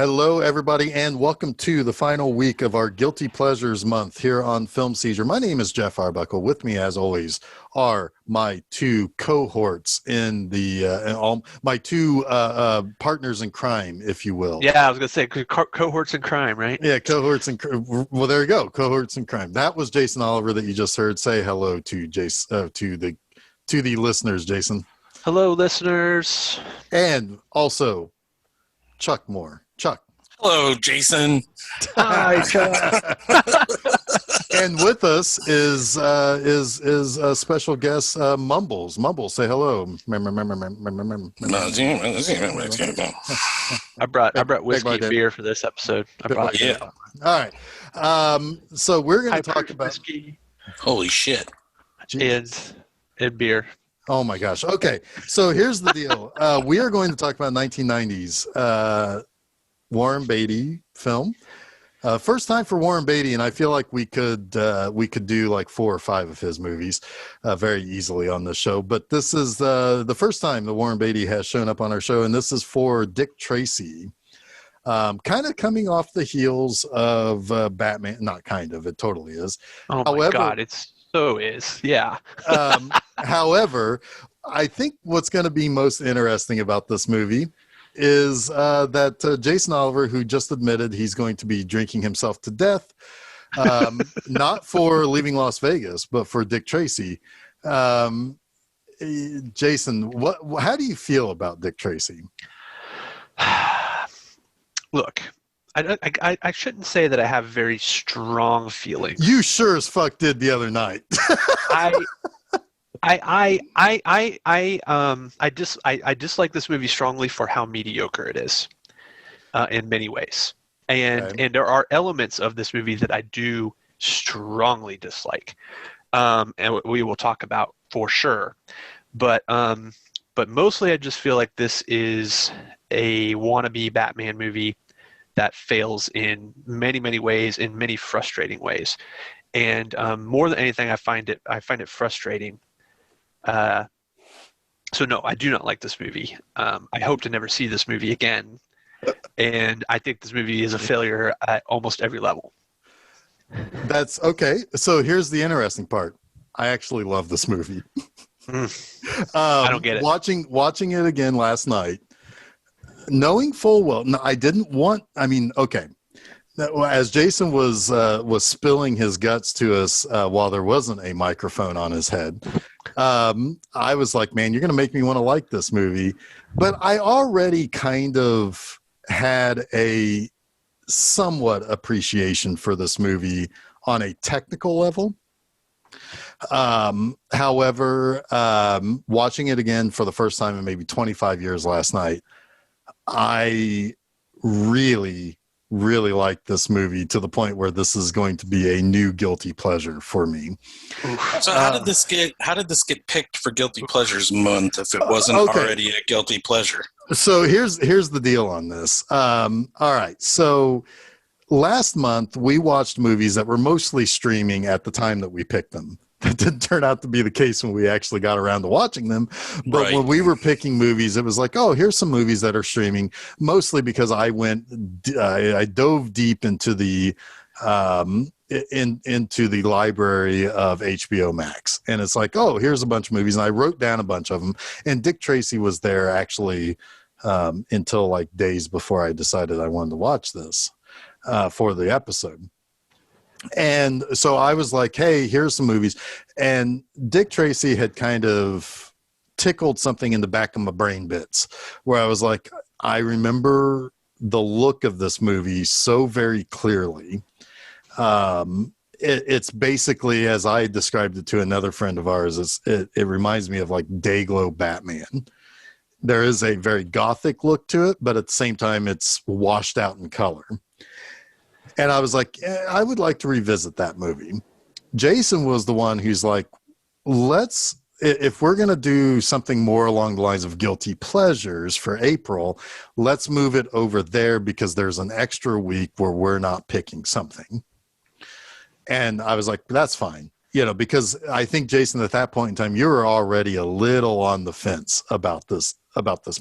Hello, everybody, and welcome to the final week of our Guilty Pleasures month here on Film Seizure. My name is Jeff Arbuckle. With me, as always, are my two cohorts in the my two partners in crime, if you will. Yeah, I was gonna say cohorts in crime, right? Yeah, cohorts in well, there you go, cohorts in crime. That was Jason Oliver that you just heard. Say hello to Jason, to the listeners, Jason. Hello, listeners, and also Chuck Moore. Chuck. Hello, Jason. Hi, Chuck. And with us is a special guest, Mumbles. Mumbles, say hello. I brought whiskey and beer for this episode. All right. So we're going to talk about whiskey. Holy shit. And beer. Oh my gosh. Okay. So here's the deal. We are going to talk about 1990s Warren Beatty film. First time for Warren Beatty, and I feel like we could do like 4 or 5 of his movies very easily on this show. But this is the first time that Warren Beatty has shown up on our show, and this is for Dick Tracy. Kind of coming off the heels of Batman. Not kind of, it totally is. Oh my God, it's so is. Yeah. However, I think what's going to be most interesting about this movie is that Jason Oliver, who just admitted he's going to be drinking himself to death, not for leaving Las Vegas, but for Dick Tracy. Jason, how do you feel about Dick Tracy? Look, I shouldn't say that I have very strong feelings. You sure as fuck did the other night. I dislike this movie strongly for how mediocre it is, in many ways, and there are elements of this movie that I do strongly dislike, and we will talk about for sure, but mostly I just feel like this is a wannabe Batman movie that fails in many ways, in many frustrating ways, and more than anything, I find it frustrating. So no, I do not like this movie. I hope to never see this movie again. And I think this movie is a failure at almost every level. That's okay. So here's the interesting part. I actually love this movie. I don't get it. Watching it again last night, knowing full well, okay. As Jason was spilling his guts to us while there wasn't a microphone on his head, I was like, man, you're going to make me want to like this movie. But I already kind of had a somewhat appreciation for this movie on a technical level. However, watching it again for the first time in maybe 25 years last night, I really like this movie to the point where this is going to be a new guilty pleasure for me. So how did this get picked for Guilty Pleasures Month if it wasn't already a guilty pleasure? So here's the deal on this. All right. So last month we watched movies that were mostly streaming at the time that we picked them. That didn't turn out to be the case when we actually got around to watching them. But right. When we were picking movies, it was like, oh, here's some movies that are streaming, mostly because I dove deep into the into the library of HBO Max. And it's like, oh, here's a bunch of movies. And I wrote down a bunch of them. And Dick Tracy was there actually until like days before I decided I wanted to watch this for the episode. And so I was like, hey, here's some movies. And Dick Tracy had kind of tickled something in the back of my brain bits where I was like, I remember the look of this movie so very clearly. It's basically, as I described it to another friend of ours, it reminds me of like Dayglow Batman. There is a very gothic look to it, but at the same time, it's washed out in color. And I was like, I would like to revisit that movie. Jason was the one who's like, if we're going to do something more along the lines of guilty pleasures for April, let's move it over there because there's an extra week where we're not picking something. And I was like, that's fine. Because I think, Jason, at that point in time, you were already a little on the fence about this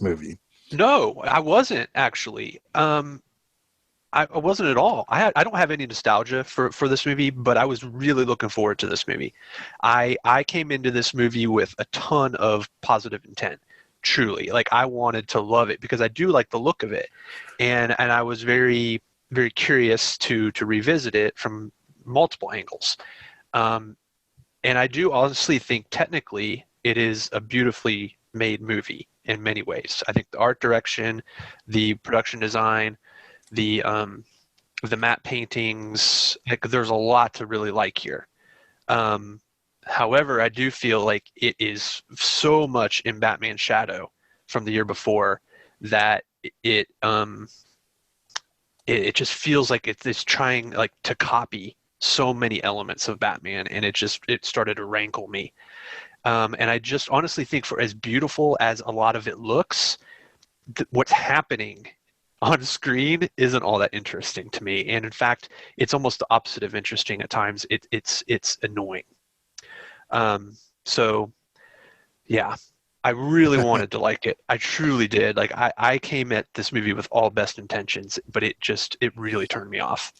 movie. No, I wasn't actually. I wasn't at all. I don't have any nostalgia for this movie, but I was really looking forward to this movie. I came into this movie with a ton of positive intent, truly. Like, I wanted to love it because I do like the look of it, and I was very, very curious to revisit it from multiple angles. And I do honestly think technically it is a beautifully made movie in many ways. I think the art direction, the production design, the matte paintings, like, there's a lot to really like here. However, I do feel like it is so much in Batman's shadow from the year before that it just feels like it's trying like to copy so many elements of Batman, and it started to rankle me. And I just honestly think, for as beautiful as a lot of it looks, what's happening on screen isn't all that interesting to me. And in fact, it's almost the opposite of interesting at times. It's annoying. So yeah, I really wanted to like it. I truly did. Like, I came at this movie with all best intentions, but it really turned me off.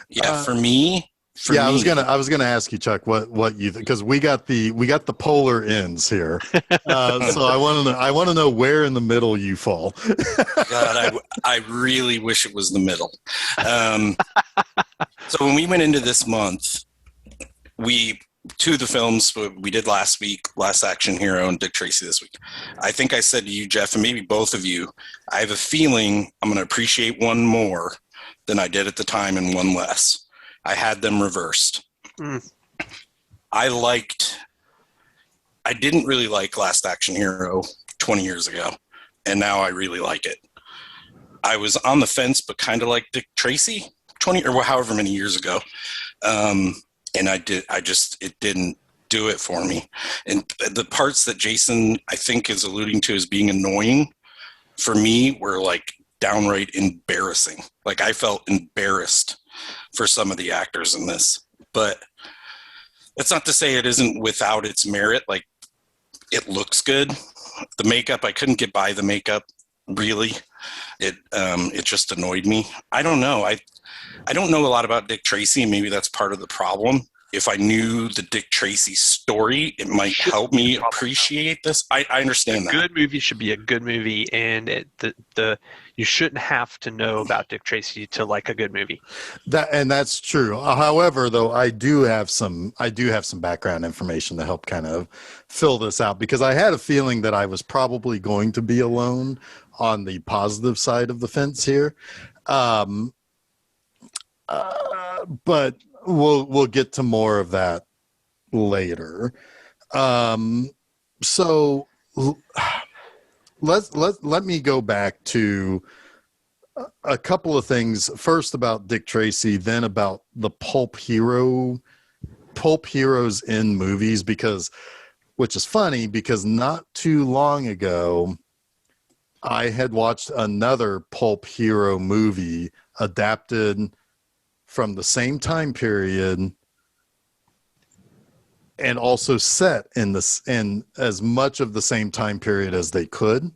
Yeah, for me. I was gonna ask you, Chuck, what you think, because we got the polar ends here. So I want to know where in the middle you fall. God, I really wish it was the middle. So when we went into this month, two of the films we did last week, Last Action Hero and Dick Tracy this week. I think I said to you, Jeff, and maybe both of you, I have a feeling I'm going to appreciate one more than I did at the time and one less. I had them reversed. I didn't really like Last Action Hero 20 years ago, and now I really like it. I was on the fence, but kind of like Dick Tracy 20 or however many years ago. And it didn't do it for me. And the parts that Jason, I think, is alluding to as being annoying for me were like downright embarrassing. Like, I felt embarrassed for some of the actors in this, but that's not to say it isn't without its merit. Like, it looks good. The makeup, I couldn't get by the makeup, really. It just annoyed me. I don't know. I don't know a lot about Dick Tracy, and maybe that's part of the problem. If I knew the Dick Tracy story, it might help me appreciate this. I understand that. A good movie should be a good movie, and you shouldn't have to know about Dick Tracy to like a good movie. That's true. However, though, I do have some background information to help kind of fill this out, because I had a feeling that I was probably going to be alone on the positive side of the fence here. But we'll get to more of that later. So let me go back to a couple of things. First about Dick Tracy, then about the pulp heroes in movies, which is funny because not too long ago I had watched another pulp hero movie adapted from the same time period and also set in as much of the same time period as they could.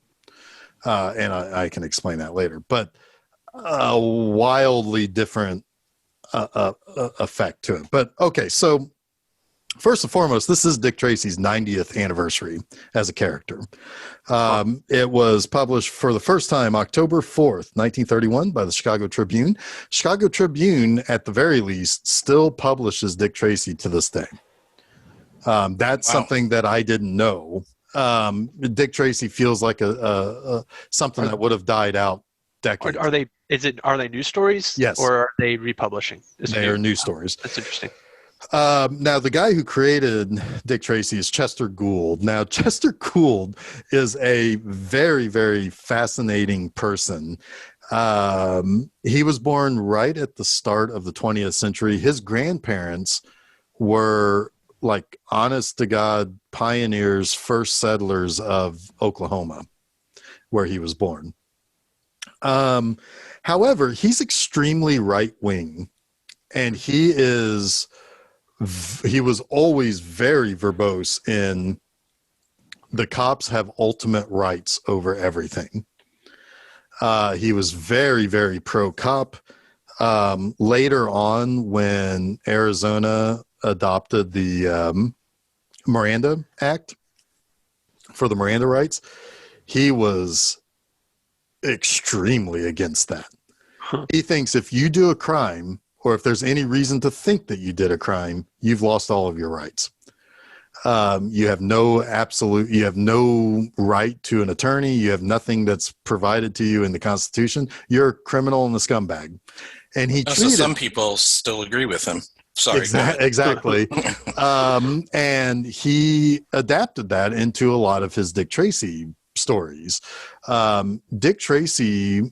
And I can explain that later, but a wildly different effect to it. But okay, so first and foremost, this is Dick Tracy's 90th anniversary as a character. It was published for the first time October 4th, 1931 by the Chicago Tribune. Chicago Tribune, at the very least, still publishes Dick Tracy to this day. That's something that I didn't know. Dick Tracy feels like something that would have died out decades. Are they news stories? Yes. Or are they republishing? They are news stories. That's interesting. Now, the guy who created Dick Tracy is Chester Gould. Now, Chester Gould is a very, very fascinating person. He was born right at the start of the 20th century. His grandparents were like honest to God pioneers, first settlers of Oklahoma, where he was born. However, he's extremely right-wing, and he was always very verbose in the cops have ultimate rights over everything. He was very, very pro-cop. Later on, when Arizona adopted the Miranda Act for the Miranda rights, he was extremely against that. Huh. He thinks if you do a crime, or if there's any reason to think that you did a crime, you've lost all of your rights. You have no right to an attorney. You have nothing that's provided to you in the Constitution. You're a criminal and a scumbag. And he treated, so some people still agree with him. Sorry. Exactly. And he adapted that into a lot of his Dick Tracy stories. Dick Tracy,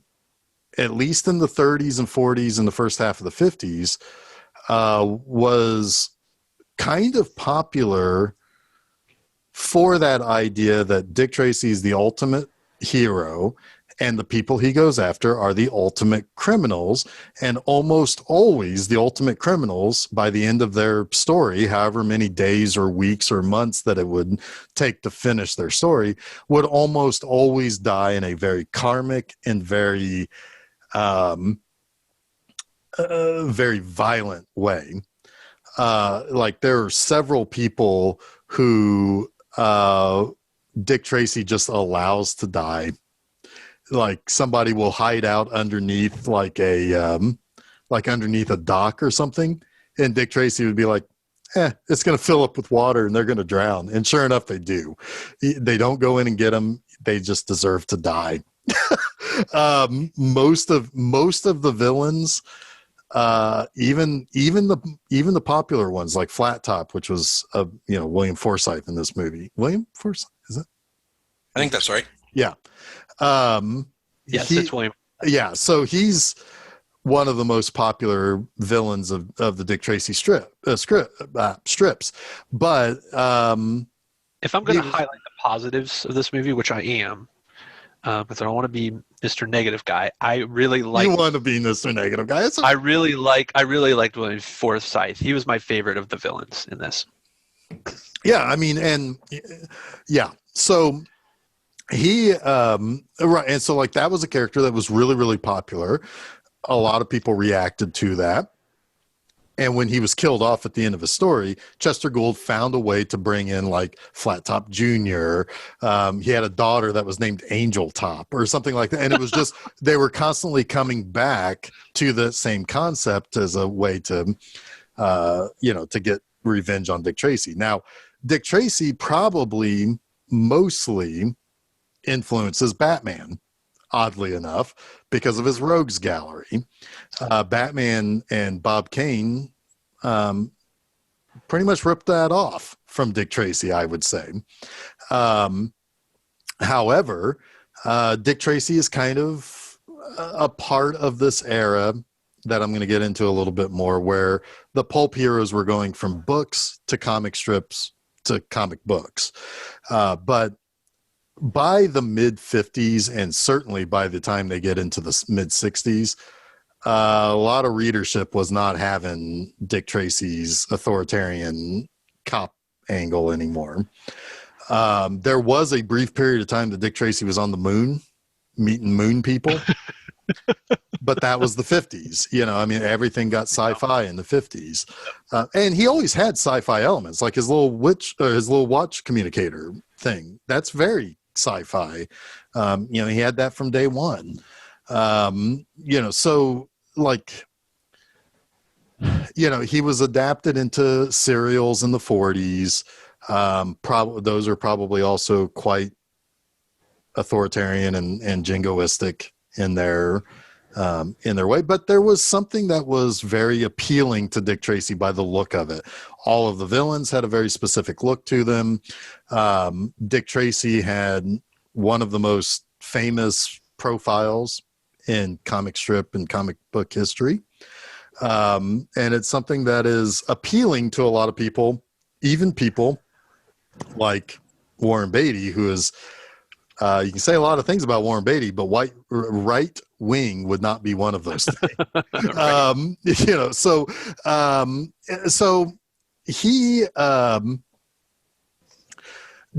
at least in the 30s and 40s and the first half of the 50s, was kind of popular for that idea that Dick Tracy is the ultimate hero and the people he goes after are the ultimate criminals. And almost always the ultimate criminals, by the end of their story, however many days or weeks or months that it would take to finish their story, would almost always die in a very karmic and very very violent way. Like there are several people who Dick Tracy just allows to die. Like somebody will hide out underneath like underneath a dock or something, and Dick Tracy would be like, it's going to fill up with water and they're going to drown. And sure enough, they do. They don't go in and get them. They just deserve to die. Most of the villains, even the popular ones like Flat Top, which was William Forsythe in this movie. William Forsythe, is it? I think that's right. Yeah. Yes, it's William. Yeah, so he's one of the most popular villains of the Dick Tracy strips. But if I'm going to highlight the positives of this movie, which I am, because I don't want to be Mr. Negative Guy, I really like. You want to be Mr. Negative Guy? I really liked William Forsythe. He was my favorite of the villains in this. Yeah, I mean, and yeah, so. He right, and so like that was a character that was really, really popular. A lot of people reacted to that, and when he was killed off at the end of his story, Chester Gould found a way to bring in like Flat Top Junior. He had a daughter that was named Angel Top or something like that, and it was just they were constantly coming back to the same concept as a way to to get revenge on Dick Tracy. Now, Dick Tracy probably mostly influences Batman, oddly enough, because of his rogues gallery. Batman and Bob Kane pretty much ripped that off from Dick Tracy, I would say. However, Dick Tracy is kind of a part of this era that I'm going to get into a little bit more, where the pulp heroes were going from books to comic strips to comic books. But by the mid 50s, and certainly by the time they get into the mid 60s, a lot of readership was not having Dick Tracy's authoritarian cop angle anymore. There was a brief period of time that Dick Tracy was on the moon, meeting moon people. But that was the 50s. I mean, everything got sci-fi in the 50s. And he always had sci-fi elements, like his little watch communicator thing. That's very sci-fi. He had that from day one. So like, he was adapted into serials in the 40s. Those are probably also quite authoritarian and jingoistic in their way, but there was something that was very appealing to Dick Tracy by the look of it. All of the villains had a very specific look to them. Dick Tracy had one of the most famous profiles in comic strip and comic book history. And it's something that is appealing to a lot of people, even people like Warren Beatty, who is you can say a lot of things about Warren Beatty, but right wing would not be one of those things. So he,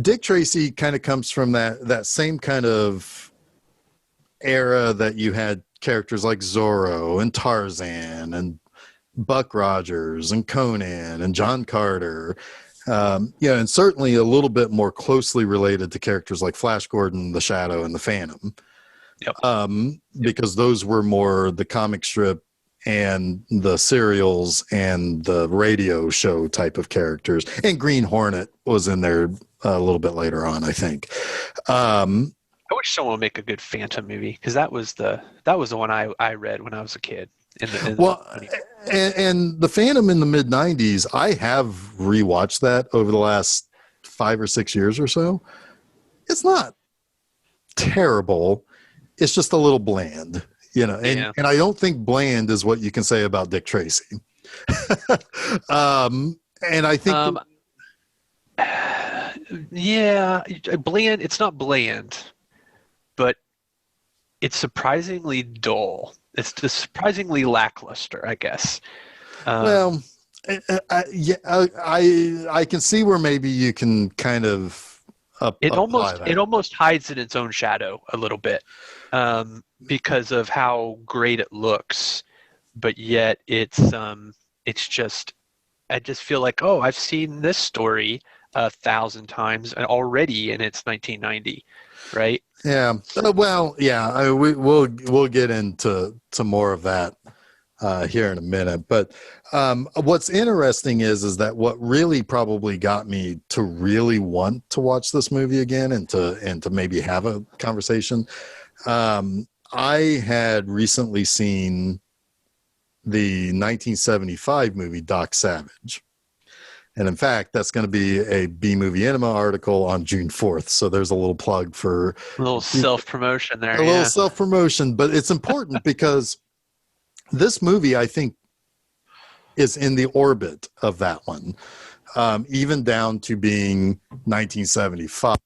Dick Tracy kind of comes from that same kind of era that you had characters like Zorro and Tarzan and Buck Rogers and Conan and John Carter, and certainly a little bit more closely related to characters like Flash Gordon, the Shadow, and the Phantom. Yep. Because those were more the comic strip and the serials and the radio show type of characters. And Green Hornet was in there a little bit later on, I think. I wish someone would make a good Phantom movie, because that was the one I read when I was a kid. And the Phantom in the mid 90s, I have rewatched that over the last 5 or 6 years or so. It's not terrible. It's just a little bland, and I don't think bland is what you can say about Dick Tracy. And I think, bland. It's not bland, but it's surprisingly dull. It's just surprisingly lackluster, I guess. I can see where maybe you can kind of. It almost hides in its own shadow a little bit, because of how great it looks, but yet it's just, I just feel like, oh, I've seen this story 1,000 times already, and it's 1990, right? Yeah. Well, yeah. We'll get into more of that here in a minute. But what's interesting is that what really probably got me to really want to watch this movie again and to maybe have a conversation. I had recently seen the 1975 movie Doc Savage. And in fact, that's going to be a B-Movie Enema article on June 4th. So there's a little plug for a little self-promotion there. A little self-promotion, but it's important because this movie, I think, is in the orbit of that one, even down to being 1975.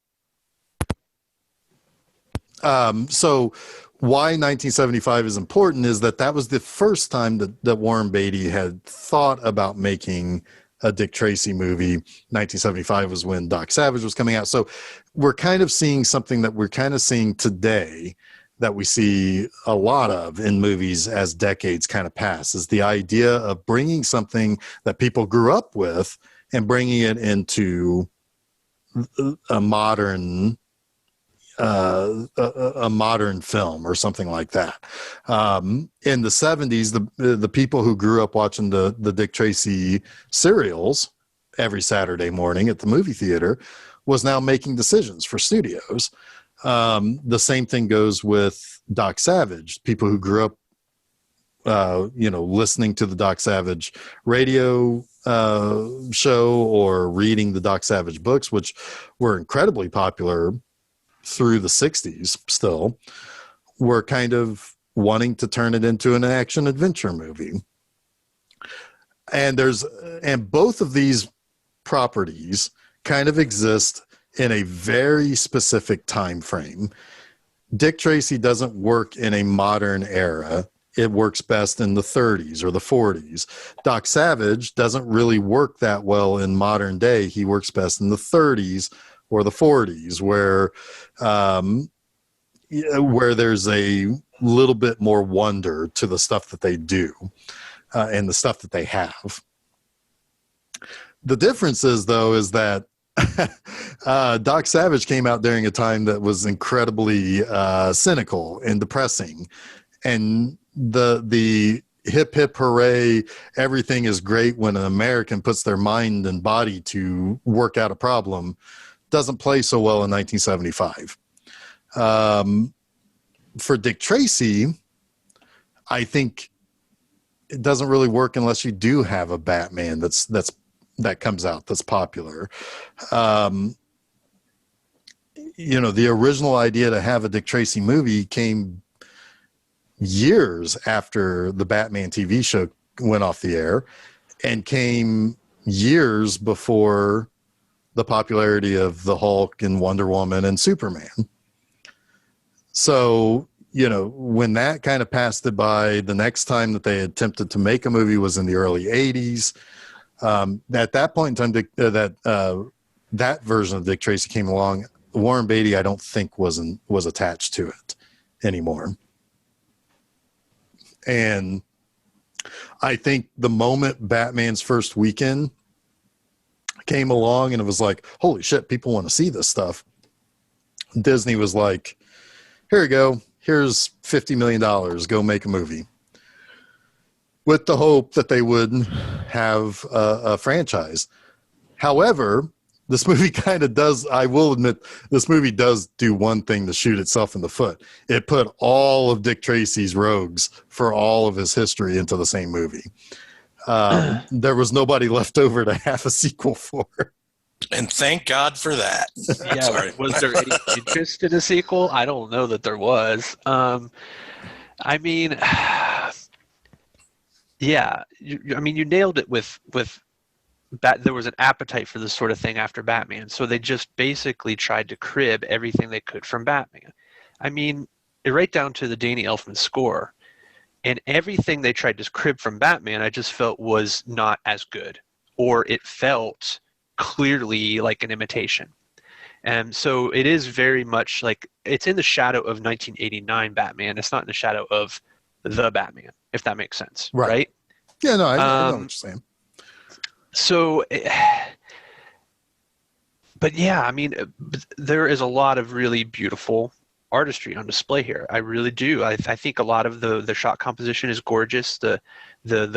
So why 1975 is important is that was the first time that Warren Beatty had thought about making a Dick Tracy movie. 1975 was when Doc Savage was coming out. So we're kind of seeing something that we're kind of seeing today that we see a lot of in movies as decades kind of pass, is the idea of bringing something that people grew up with and bringing it into a modern film or something like that. In the 70s, the people who grew up watching the Dick Tracy serials every Saturday morning at the movie theater was now making decisions for studios. The same thing goes with Doc Savage. People who grew up, listening to the Doc Savage radio show or reading the Doc Savage books, which were incredibly popular through the 60s still, were kind of wanting to turn it into an action adventure movie. And both of these properties kind of exist in a very specific time frame. Dick Tracy doesn't work in a modern era. It works best in the 30s or the 40s. Doc Savage doesn't really work that well in modern day. He works best in the 30s or the 40s, where there's a little bit more wonder to the stuff that they do and the stuff that they have. The difference is that Doc Savage came out during a time that was incredibly cynical and depressing, and the hip hip hooray, everything is great when an American puts their mind and body to work out a problem doesn't play so well in 1975. For Dick Tracy, I think it doesn't really work unless you do have a Batman that comes out that's popular. The original idea to have a Dick Tracy movie came years after the Batman TV show went off the air, and came years before the popularity of the Hulk and Wonder Woman and Superman. So, when that kind of passed it by, the next time that they attempted to make a movie was in the early 80s. At that point in time, that version of Dick Tracy came along. Warren Beatty, I don't think was attached to it anymore. And I think the moment Batman's first weekend came along and it was like, holy shit, people want to see this stuff. Disney was like, here you go. Here's $50 million. Go make a movie. With the hope that they would have a franchise. However, this movie kind of does, I will admit, this movie does do one thing to shoot itself in the foot. It put all of Dick Tracy's rogues for all of his history into the same movie. There was nobody left over to have a sequel for. And thank God for that. Yeah, sorry. Was there any interest in a sequel? I don't know that there was. I mean, yeah, you nailed it with there was an appetite for this sort of thing after Batman, so they just basically tried to crib everything they could from Batman. I mean, right down to the Danny Elfman score, and everything they tried to crib from Batman, I just felt was not as good, or it felt clearly like an imitation. And so it is very much like it's in the shadow of 1989 Batman. It's not in the shadow of the Batman, if that makes sense, right? Yeah, no, I know what you're saying. So, but yeah, I mean, there is a lot of really beautiful artistry on display here. I really do. I think a lot of the shot composition is gorgeous. The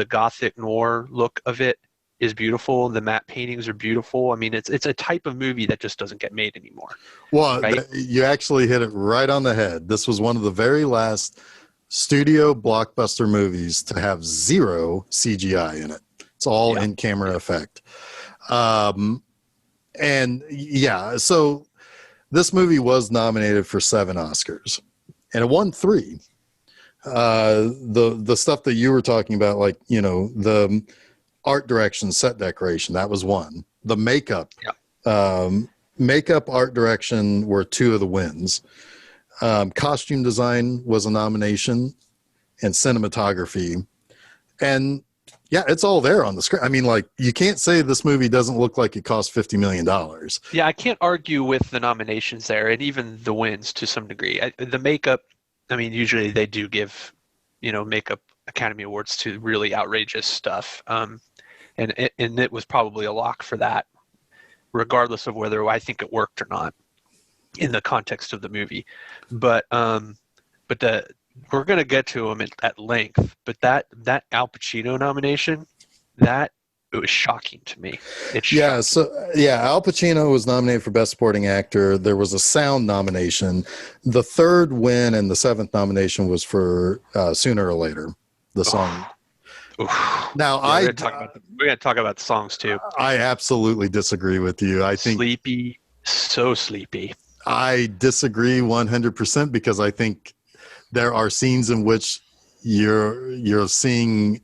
gothic noir look of it is beautiful. The matte paintings are beautiful. I mean, it's a type of movie that just doesn't get made anymore. Well, right? You actually hit it right on the head. This was one of the very last studio blockbuster movies to have zero CGI in it. It's all in-camera effect. And yeah, so this movie was nominated for 7 Oscars, and it won 3. The stuff that you were talking about, like, you know, the art direction, set decoration, that was 1. The makeup, makeup, art direction were 2 of the wins. Costume design was a nomination, and cinematography. And yeah, it's all there on the screen. I mean, like, you can't say this movie doesn't look like it cost $50 million. Yeah, I can't argue with the nominations there, and even the wins to some degree. The makeup, I mean, usually they do give, you know, makeup Academy Awards to really outrageous stuff. And it was probably a lock for that, regardless of whether I think it worked or not in the context of the movie. But we're going to get to them at length, but that Al Pacino nomination, it was shocking to me. Al Pacino was nominated for Best Supporting Actor. There was a sound nomination. The 3rd win and the 7th nomination was for Sooner or Later, the song. Now, we're going to talk about the songs too. I absolutely disagree with you. I think sleepy, so sleepy. I disagree 100% because I think there are scenes in which you're seeing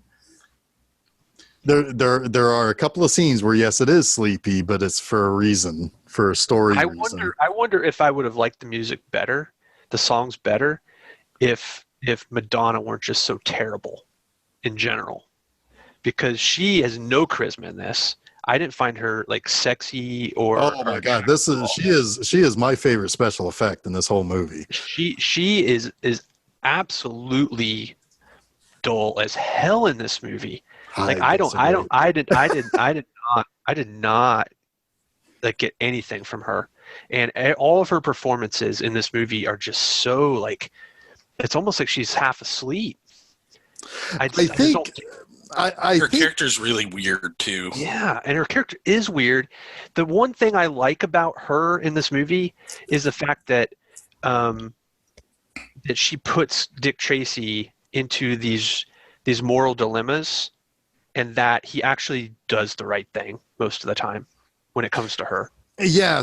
there are a couple of scenes where, yes, it is sleepy, but it's for a reason, for a story reason. I wonder if I would have liked the music better, the songs better, if Madonna weren't just so terrible in general, because she has no charisma in this. I didn't find her like sexy or. Oh my God, she is my favorite special effect in this whole movie. She is absolutely dull as hell in this movie. Like I did not like get anything from her, and all of her performances in this movie are just so like, it's almost like she's half asleep. Her character's really weird too. Yeah, and her character is weird. The one thing I like about her in this movie is the fact that that she puts Dick Tracy into these moral dilemmas, and that he actually does the right thing most of the time when it comes to her. Yeah,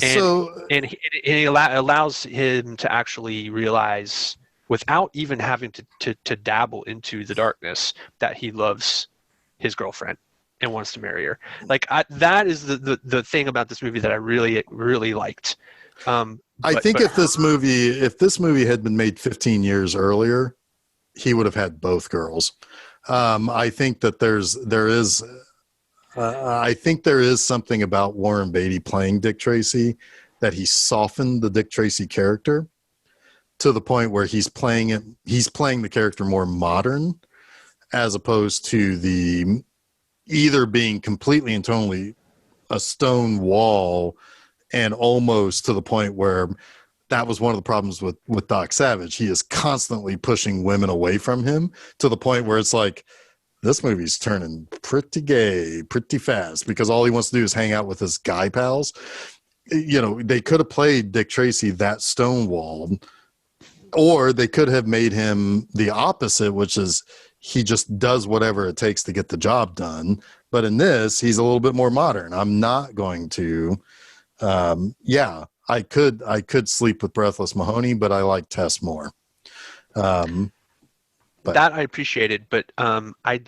and he allows him to actually realize, without even having to dabble into the darkness, that he loves his girlfriend and wants to marry her. Like that is the thing about this movie that I really, really liked. I think if this movie had been made 15 years earlier, he would have had both girls. I think that there is something about Warren Beatty playing Dick Tracy, that he softened the Dick Tracy character to the point where he's playing the character more modern, as opposed to the either being completely and totally a stone wall, and almost to the point where that was one of the problems with Doc Savage. He is constantly pushing women away from him to the point where it's like, this movie's turning pretty gay pretty fast, because all he wants to do is hang out with his guy pals. You know, they could have played Dick Tracy that stonewall, or they could have made him the opposite, which is he just does whatever it takes to get the job done. But in this, he's a little bit more modern. I'm not going to, I could sleep with Breathless Mahoney, but I like Tess more. But that I appreciated, but I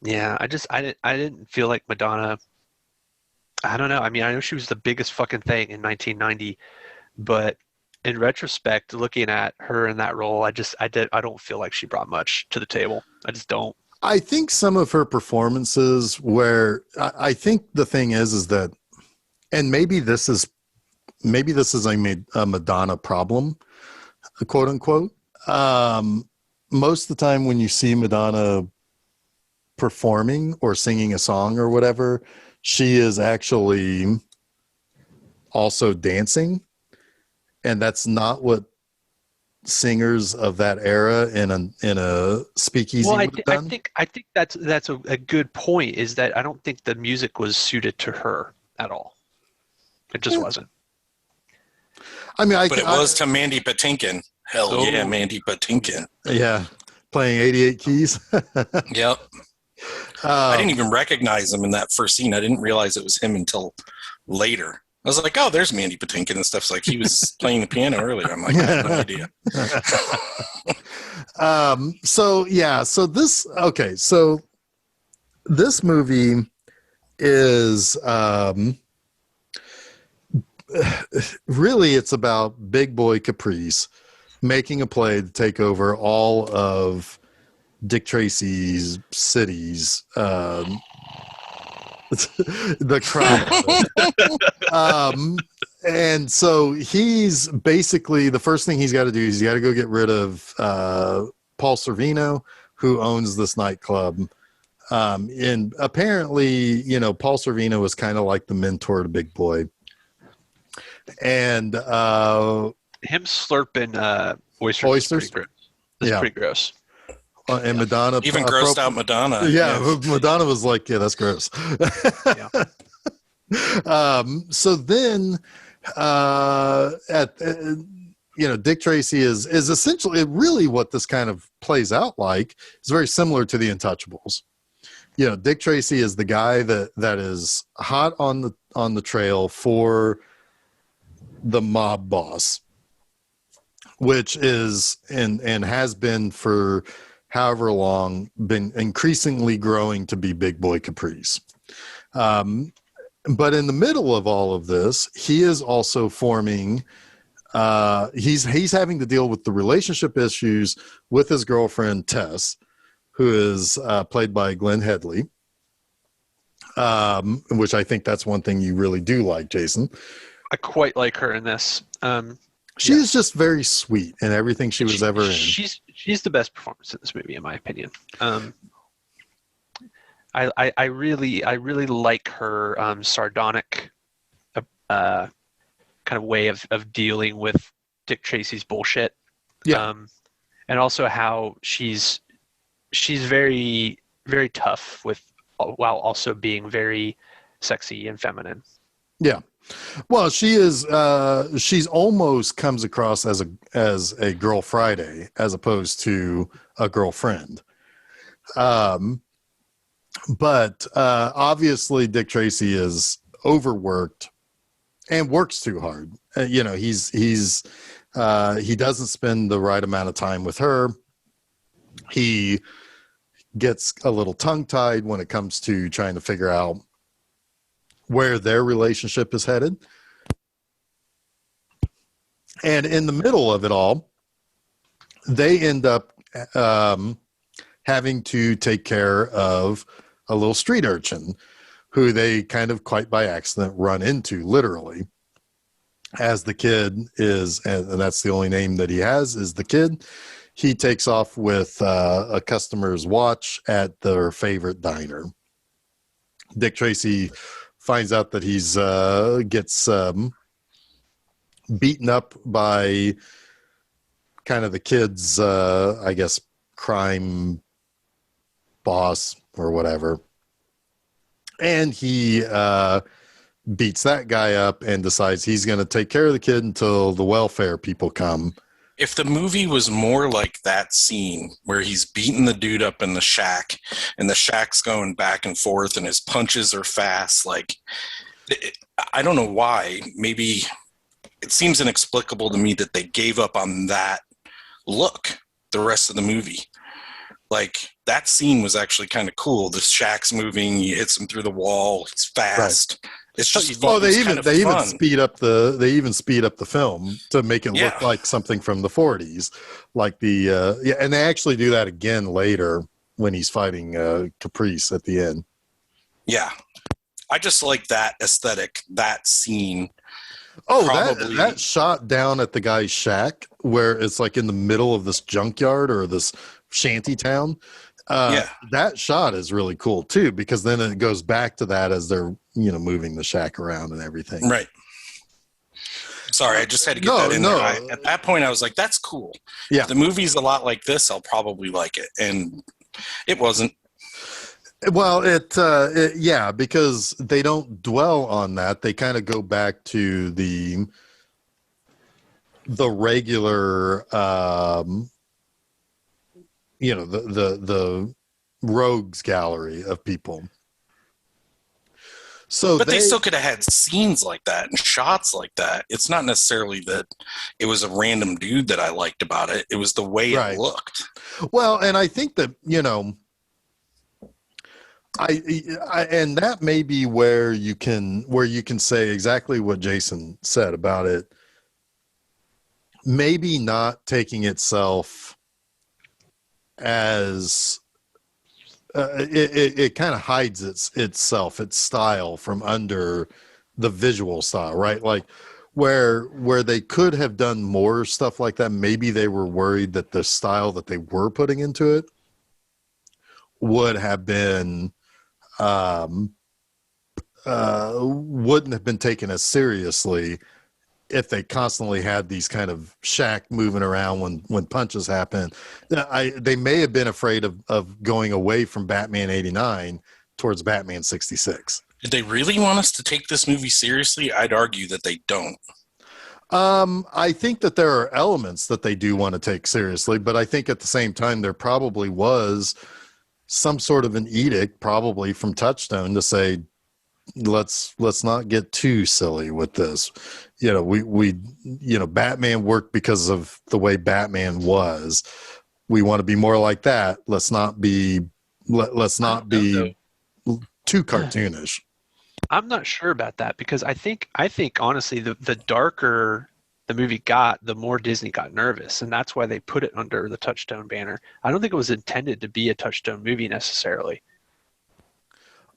didn't feel like Madonna. I don't know. I mean, I know she was the biggest fucking thing in 1990, but in retrospect, looking at her in that role, I don't feel like she brought much to the table. I just don't. I think some of her performances where I think the thing is that, and maybe this is a Madonna problem, quote unquote. Most of the time when you see Madonna performing or singing a song or whatever, she is actually also dancing. And that's not what singers of that era in a speakeasy would have done. I think that's a good point, is that I don't think the music was suited to her at all. It just wasn't. I mean, but it was to Mandy Patinkin. Hell yeah, Mandy Patinkin. Yeah, playing 88 keys. Yep. I didn't even recognize him in that first scene. I didn't realize it was him until later. I was like, oh, there's Mandy Patinkin and stuff. It's like he was playing the piano earlier. I'm like, I had no idea. So this movie is really, it's about Big Boy Caprice making a play to take over all of Dick Tracy's cities, the crowd. And so he's basically, the first thing he's got to do is he's got to go get rid of Paul Sorvino, who owns this nightclub. And apparently, Paul Sorvino was kind of like the mentor to Big Boy. And him slurping oysters. Is pretty gross. And Madonna even grossed out Madonna. Yeah, Madonna was like, yeah, that's gross. So then Dick Tracy is essentially, really what this kind of plays out like is very similar to The Untouchables. Dick Tracy is the guy that is hot on the trail for the mob boss, which is and has been for however long, been increasingly growing to be Big Boy Caprice. But in the middle of all of this, he is also forming, he's having to deal with the relationship issues with his girlfriend, Tess, who is played by Glenn Headley, which I think that's one thing you really do like, Jason. I quite like her in this. She's just very sweet in everything she was ever in. She's the best performance in this movie, in my opinion. I really like her sardonic kind of way of dealing with Dick Tracy's bullshit. Yeah. And also how she's very, very tough while also being very sexy and feminine. Yeah. Well, she is. She's almost comes across as a girl Friday as opposed to a girlfriend. But obviously, Dick Tracy is overworked and works too hard. He doesn't spend the right amount of time with her. He gets a little tongue-tied when it comes to trying to figure out where their relationship is headed. And in the middle of it all, they end up having to take care of a little street urchin who they kind of quite by accident run into, literally. as the kid is, and that's the only name that he has, is the kid. He takes off with a customer's watch at their favorite diner. Dick Tracy finds out that he's gets beaten up by kind of the kid's, I guess, crime boss or whatever. And he beats that guy up and decides he's going to take care of the kid until the welfare people come. If the movie was more like that scene where he's beating the dude up in the shack and the shack's going back and forth and his punches are fast, like, I don't know why. Maybe it seems inexplicable to me that they gave up on that look the rest of the movie. Like, that scene was actually kind of cool. The shack's moving, he hits him through the wall, it's fast. Right. It's just fun. Oh, they even speed up the film to make it look like something from the 40s, like the and they actually do that again later when he's fighting Caprice at the end. Yeah, I just like that aesthetic, that scene. Oh, that shot down at the guy's shack where it's like in the middle of this junkyard or this shanty town. That shot is really cool too, because then it goes back to that as they're moving the shack around and everything. Right. Sorry, I just had to get that in there. At that point, I was like, "That's cool." Yeah, if the movie's a lot like this, I'll probably like it, and it wasn't. Well, because they don't dwell on that. They kind of go back to the regular. The rogues gallery of people. So but they still could have had scenes like that and shots like that. It's not necessarily that it was a random dude that I liked about it. It was the way it looked. Well, and I think that, and that may be where you can say exactly what Jason said about it. Maybe not taking itself as it kind of hides its style from under the visual style, right? Like where they could have done more stuff like that. Maybe they were worried that the style that they were putting into it would have been wouldn't have been taken as seriously if they constantly had these kind of shack moving around when punches happen. They may have been afraid of going away from Batman 89 towards Batman 66. Did they really want us to take this movie seriously? I'd argue that they don't. I think that there are elements that they do want to take seriously, but I think at the same time there probably was some sort of an edict, probably from Touchstone, to say, let's not get too silly with this. Batman worked because of the way Batman was. We want to be more like that. Let's not be too cartoonish. I'm not sure about that, because I think honestly the darker the movie got, the more Disney got nervous, and that's why they put it under the Touchstone banner. I don't think it was intended to be a Touchstone movie necessarily.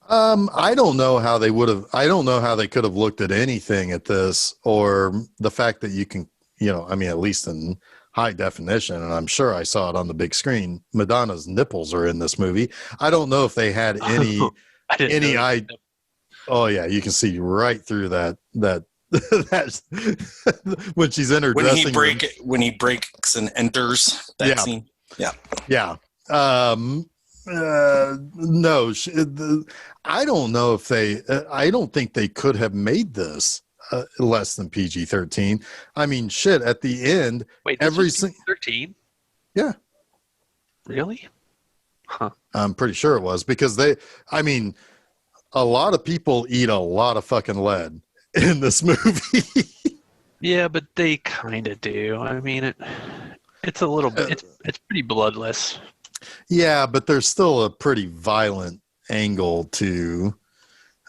I don't know how they would have. I don't know how they could have looked at anything at this, or the fact that you can, at least in high definition, and I'm sure I saw it on the big screen, Madonna's nipples are in this movie. I don't know if they had any oh yeah, you can see right through that when she's in her dressing room. When he breaks and enters that scene. Yeah. No, I don't know if I don't think they could have made this less than PG-13. I mean, shit, at the end. Wait, this was PG-13? Yeah. Really? Huh. I'm pretty sure it was, because a lot of people eat a lot of fucking lead in this movie. Yeah, but they kind of do. I mean, it's a little bit, it's pretty bloodless. Yeah, but there's still a pretty violent angle to,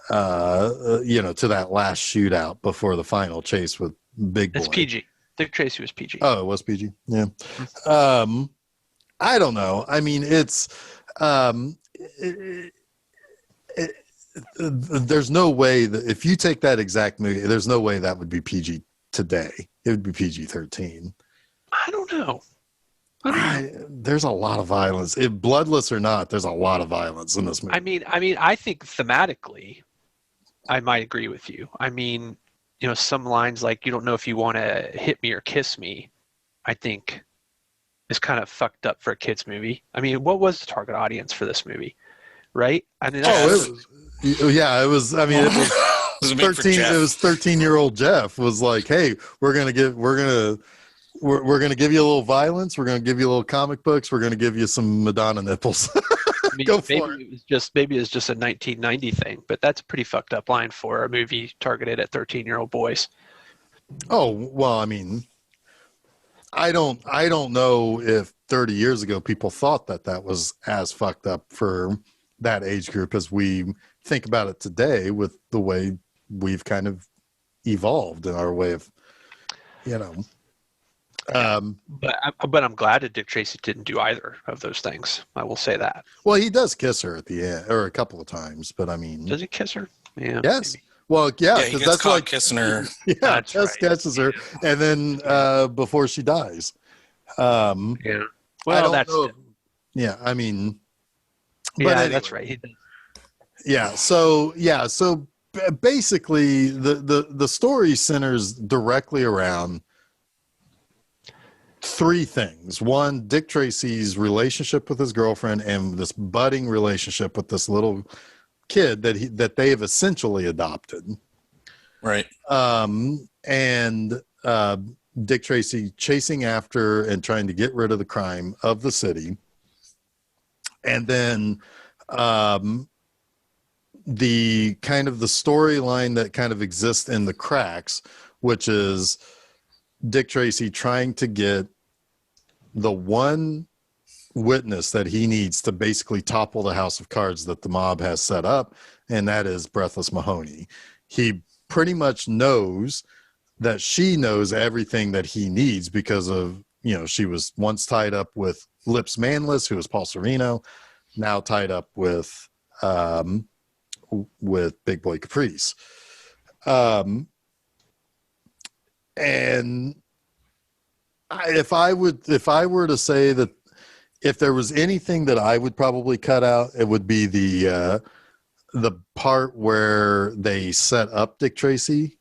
to that last shootout before the final chase with Big Boy. It's PG. Dick Tracy was PG. Oh, it was PG. Yeah. I don't know. I mean, it's there's no way that if you take that exact movie, there's no way that would be PG today, it would be PG-13. I don't know. There's a lot of violence. If bloodless or not, there's a lot of violence in this movie. I think thematically, I might agree with you. I mean, some lines like "You don't know if you want to hit me or kiss me," I think is kind of fucked up for a kids movie. I mean, what was the target audience for this movie, right? I mean, it was. I mean, it was 13. It was 13-year-old Jeff was like, "Hey, we're gonna give you a little violence. We're gonna give you a little comic books. We're gonna give you some Madonna nipples." I mean, maybe it's just a 1990 thing, but that's a pretty fucked up line for a movie targeted at 13-year-old boys. Oh well, I mean, I don't know if 30 years ago people thought that was as fucked up for that age group as we think about it today, with the way we've kind of evolved in our way of, But I'm glad that Dick Tracy didn't do either of those things. I will say that. Well, he does kiss her at the end, or a couple of times, but I mean, does he kiss her? Yeah. Yes. Maybe. Well, yeah, he gets caught kissing her. Yeah, That's Tess right. catches her, and then before she dies. Yeah. Well, that's. Yeah, I mean. Yeah, anyway, that's right. Yeah. So basically, the story centers directly around three things. One, Dick Tracy's relationship with his girlfriend and this budding relationship with this little kid that they have essentially adopted. Right. And Dick Tracy chasing after and trying to get rid of the crime of the city. And then the kind of the storyline that kind of exists in the cracks, which is Dick Tracy trying to get the one witness that he needs to basically topple the house of cards that the mob has set up, and that is Breathless Mahoney. He pretty much knows that she knows everything that he needs because of, she was once tied up with Lips Manless, who was Paul Sorvino, now tied up with Big Boy Caprice. And if I were to say that if there was anything that I would probably cut out, it would be the part where they set up Dick Tracy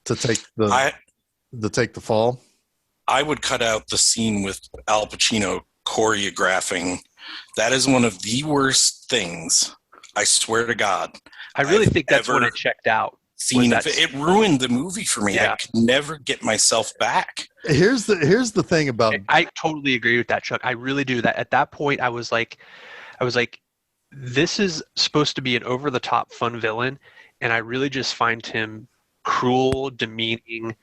to take the fall. I would cut out the scene with Al Pacino choreographing. That is one of the worst things, I swear to God. I really think that's when it checked out. It ruined the movie for me. Yeah. I could never get myself back. Here's the thing about. I totally agree with that, Chuck. I really do. That at that point, I was like, this is supposed to be an over-the-top fun villain, and I really just find him cruel, demeaning,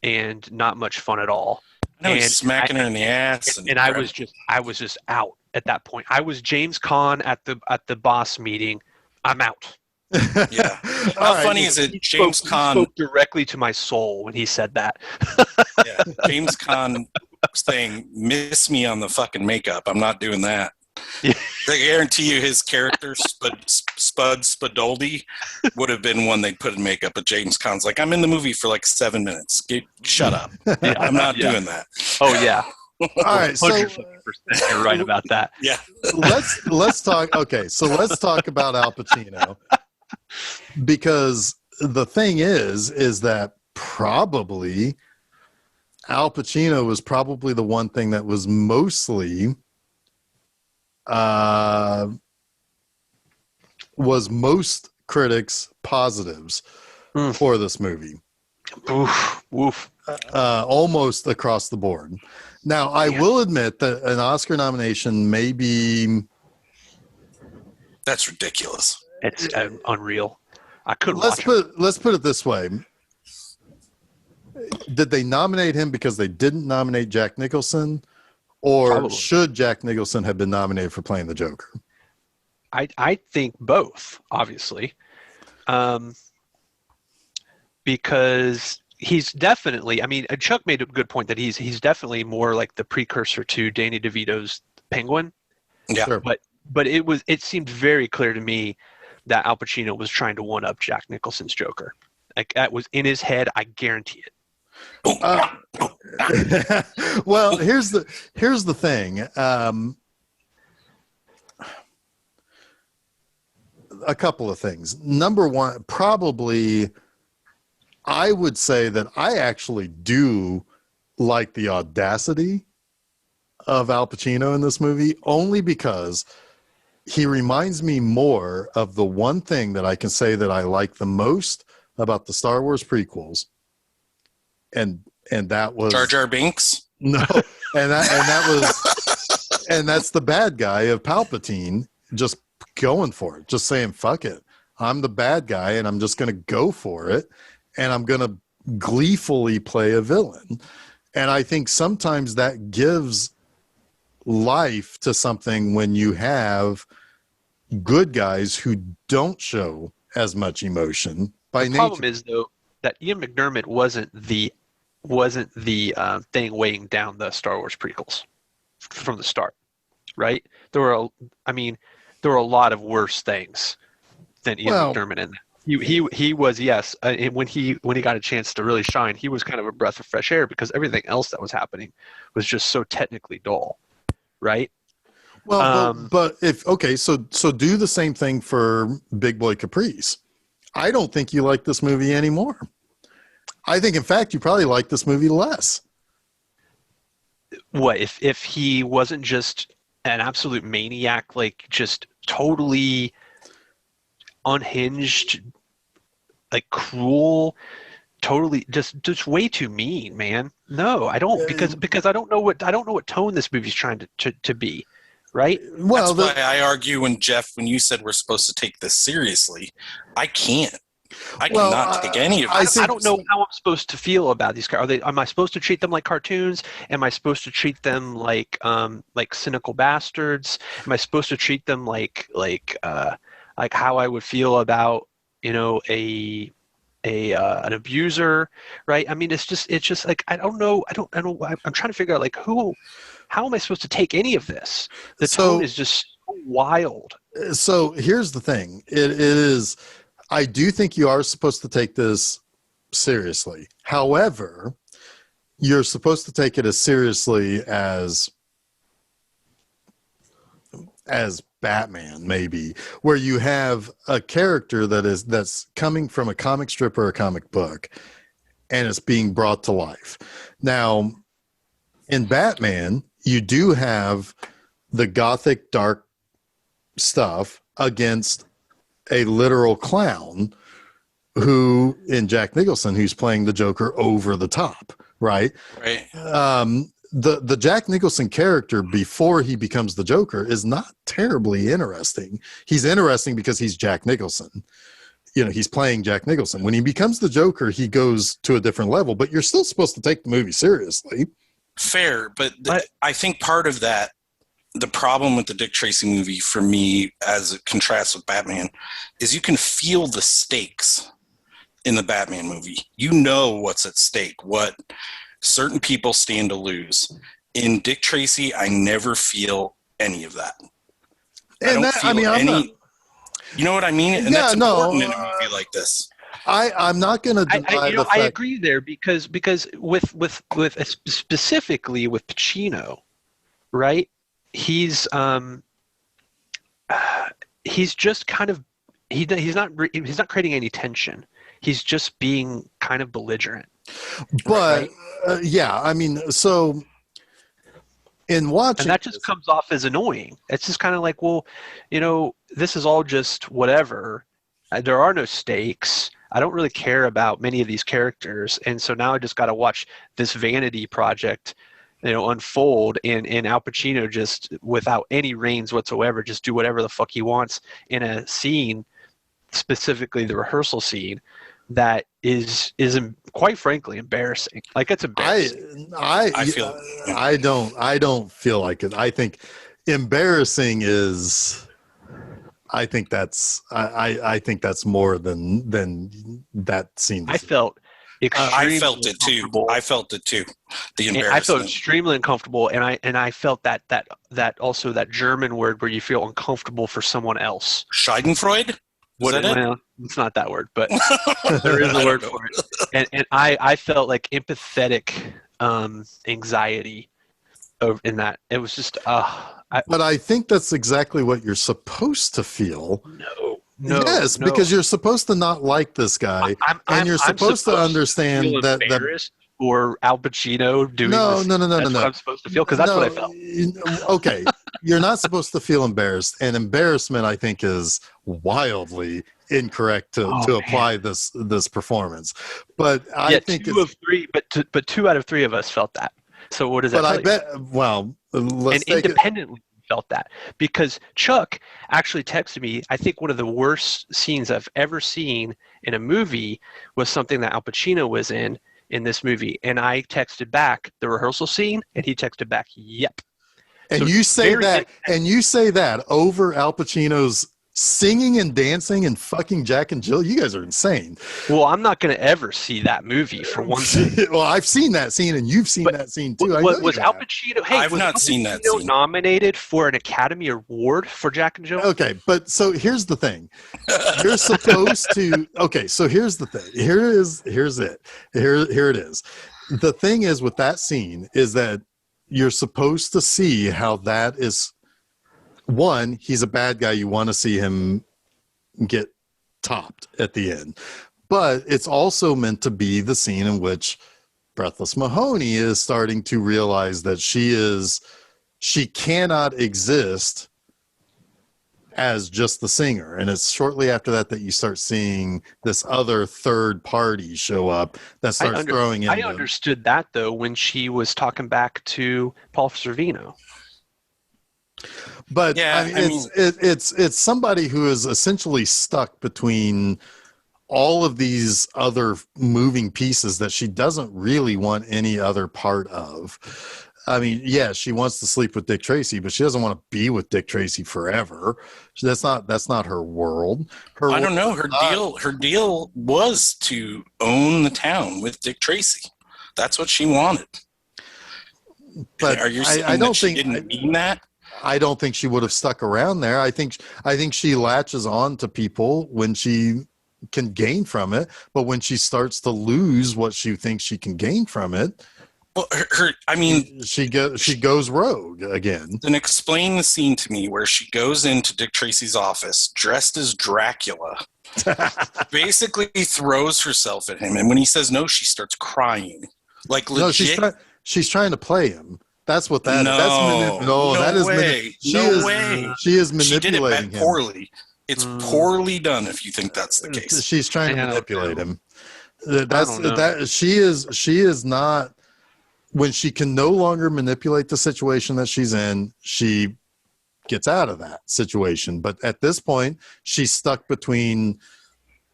and not much fun at all. And smacking her in the ass. And I was just out at that point. I was James Caan at the boss meeting. I'm out. Yeah. How funny is it? James Caan spoke directly to my soul when he said that. Yeah. James Caan saying, "Miss me on the fucking makeup. I'm not doing that." Yeah. I guarantee you his character, Spud Spadoldi, would have been one they'd put in makeup, but James Caan's like, "I'm in the movie for like 7 minutes. Shut up. Yeah. I'm not doing that." Oh, yeah. All right, so 100%, you're right about that. Yeah. Let's talk. Okay, so let's talk about Al Pacino, because the thing is that probably Al Pacino was probably the one thing that was mostly was most critics' positives for this movie. Oof. Almost across the board. Now, I will admit that an Oscar nomination may be... That's ridiculous. It's unreal. I couldn't watch it. Let's put it this way. Did they nominate him because they didn't nominate Jack Nicholson? Or probably. Should Jack Nicholson have been nominated for playing the Joker? I think both, obviously. Because he's definitely, I mean, Chuck made a good point that he's definitely more like the precursor to Danny DeVito's Penguin. Yeah. Sure. But it seemed very clear to me that Al Pacino was trying to one-up Jack Nicholson's Joker. Like, that was in his head. I guarantee it. Well, here's the thing. A couple of things. Number one, probably I would say that I actually do like the audacity of Al Pacino in this movie, only because he reminds me more of the one thing that I can say that I like the most about the Star Wars prequels. And that was Jar Jar Binks. No, and that's the bad guy of Palpatine just going for it, just saying, fuck it. I'm the bad guy and I'm just going to go for it. And I'm going to gleefully play a villain. And I think sometimes that gives life to something when you have good guys who don't show as much emotion by nature. The problem is, though, that Ian McDiarmid wasn't the thing weighing down the Star Wars prequels from the start, right? There were a lot of worse things than Ian McDiarmid in that. He was, yes, and when he got a chance to really shine, he was kind of a breath of fresh air because everything else that was happening was just so technically dull, right? Well, but so do the same thing for Big Boy Caprice. I don't think you like this movie anymore. I think, in fact, you probably like this movie less. What if he wasn't just an absolute maniac, like just totally unhinged, like cruel, totally just way too mean, man? No, I don't, because I don't know what tone this movie's trying to be, right? Well, that's why I argue when you said we're supposed to take this seriously, I can't. I cannot take any of this. I don't know how I'm supposed to feel about these characters. Am I supposed to treat them like cartoons? Am I supposed to treat them like cynical bastards? Am I supposed to treat them like how I would feel about, an abuser, right? I mean, it's just like I don't know. I'm trying to figure out how am I supposed to take any of this? The tone is just so wild. So here's the thing. It is. I do think you are supposed to take this seriously. However, you're supposed to take it as seriously as Batman, maybe, where you have a character that's coming from a comic strip or a comic book, and it's being brought to life. Now, in Batman, you do have the gothic dark stuff against a literal clown who, in Jack Nicholson, who's playing the Joker over the top, right? Right. The Jack Nicholson character before he becomes the Joker is not terribly interesting. He's interesting because he's Jack Nicholson. He's playing Jack Nicholson. When he becomes the Joker, he goes to a different level, but you're still supposed to take the movie seriously. Fair, but I think part of that, the problem with the Dick Tracy movie for me, as it contrasts with Batman, is you can feel the stakes in the Batman movie. You know what's at stake, what certain people stand to lose. In Dick Tracy, I never feel any of that. You know what I mean? And that's important in a movie like this. I'm not going to deny the fact. I agree there because with specifically with Pacino, right? He's just kind of he's not creating any tension. He's just being kind of belligerent. But right? So in watching, and that just comes off as annoying. It's just kind of like, this is all just whatever. There are no stakes. I don't really care about many of these characters, and so now I just got to watch this vanity project unfold, and Al Pacino just, without any reins whatsoever, just do whatever the fuck he wants in a scene, specifically the rehearsal scene, that is quite frankly embarrassing. Like, it's embarrassing. I don't feel like it. I think embarrassing is. I think that's more than that scene. I felt it too. I felt it too. The embarrassment. I felt extremely uncomfortable, and I felt that also that German word where you feel uncomfortable for someone else. Schadenfreude? Was that it? it's not that word, but there is a word for it. And I felt like empathetic anxiety in that. It was just, but I think that's exactly what you're supposed to feel. No, yes, because you're supposed to not like this guy, and you're supposed to understand that or Al Pacino doing no, this. No. That's what I'm supposed to feel, because that's what I felt. Okay, you're not supposed to feel embarrassed, and embarrassment, I think, is wildly incorrect to apply this performance. But I think but 2 out of 3 of us felt that. So what does that? But I bet. Well, let's and independently felt that, because Chuck actually texted me. I think one of the worst scenes I've ever seen in a movie was something that Al Pacino was in this movie, and I texted back the rehearsal scene, and he texted back, "Yep." And so you say that over Al Pacino's singing and dancing and fucking Jack and Jill. You guys are insane. Well, I'm not going to ever see that movie, for one thing. Well, I've seen that scene, and you've seen that scene too. Was Al Pacino? Hey, I've not seen that scene. Nominated for an Academy Award for Jack and Jill? Okay, but so here's the thing. You're supposed to. Okay, so here's the thing. Here's it. Here it is. The thing is with that scene is that you're supposed to see how that is. One, he's a bad guy. You want to see him get topped at the end. But it's also meant to be the scene in which Breathless Mahoney is starting to realize that she cannot exist as just the singer. And it's shortly after that you start seeing this other third party show up that starts throwing in. I understood that, though, when she was talking back to Paul Sorvino. But yeah, I mean, it's somebody who is essentially stuck between all of these other moving pieces that she doesn't really want any other part of. I mean, yeah, she wants to sleep with Dick Tracy, but she doesn't want to be with Dick Tracy forever. That's not her world. I don't know. Her deal was to own the town with Dick Tracy. That's what she wanted. But are you saying I don't think she didn't mean that? I don't think she would have stuck around there. I think she latches on to people when she can gain from it, but when she starts to lose what she thinks she can gain from it, well, she goes rogue again. Then explain the scene to me where she goes into Dick Tracy's office dressed as Dracula, basically throws herself at him, and when he says no, she starts crying. Like legit. No, she's trying to play him. That's what that is. She is manipulating him poorly. It's poorly done if you think that's the case. She's trying to manipulate him. She is not. When she can no longer manipulate the situation that she's in, she gets out of that situation. But at this point, she's stuck between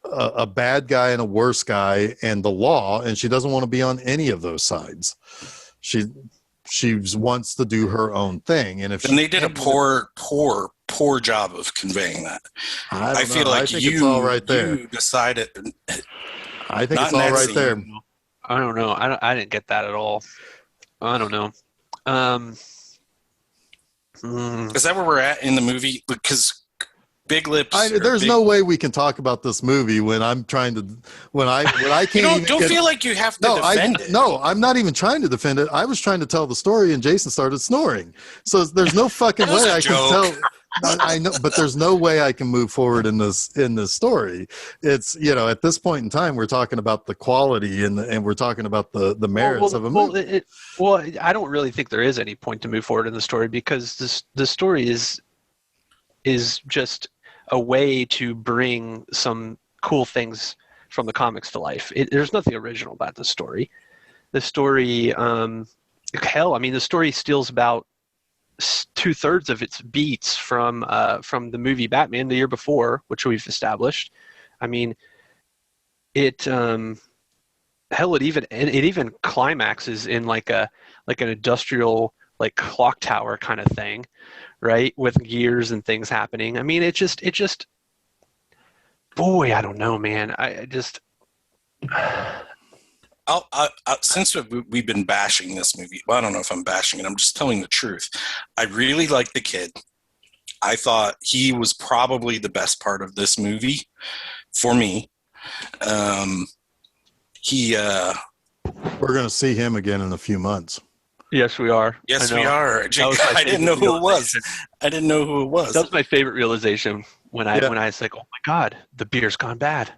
a bad guy and a worse guy and the law, and she doesn't want to be on any of those sides. She wants to do her own thing, and they did a poor job of conveying that. I feel like it's all right there. You decided. I think it's all right there. I don't know. I didn't get that at all. I don't know. Is that where we're at in the movie? Because Big Lips. There's no way we can talk about this movie when I'm trying to. When I can't. Don't feel like you have to defend it. No, I'm not even trying to defend it. I was trying to tell the story, and Jason started snoring. So there's no fucking way I can tell. I know, but there's no way I can move forward in this story. It's at this point in time we're talking about the quality and we're talking about the merits of a movie. I don't really think there is any point to move forward in the story, because the story is just a way to bring some cool things from the comics to life. There's nothing original about the story. The story, the story steals about 2/3 of its beats from the movie Batman the year before, which we've established. I mean, it even climaxes in like an industrial clock tower kind of thing, right, with gears and things happening. I mean, it just boy, I don't know, man. Since we've been bashing this movie, well, I don't know if I'm bashing it. I'm just telling the truth. I really like the kid. I thought he was probably the best part of this movie. for me. He We're going to see him again in a few months. Yes, we are. Yes, we are. I didn't know who it was. I didn't know who it was. That was my favorite realization when I was like, oh my God, the beer's gone bad.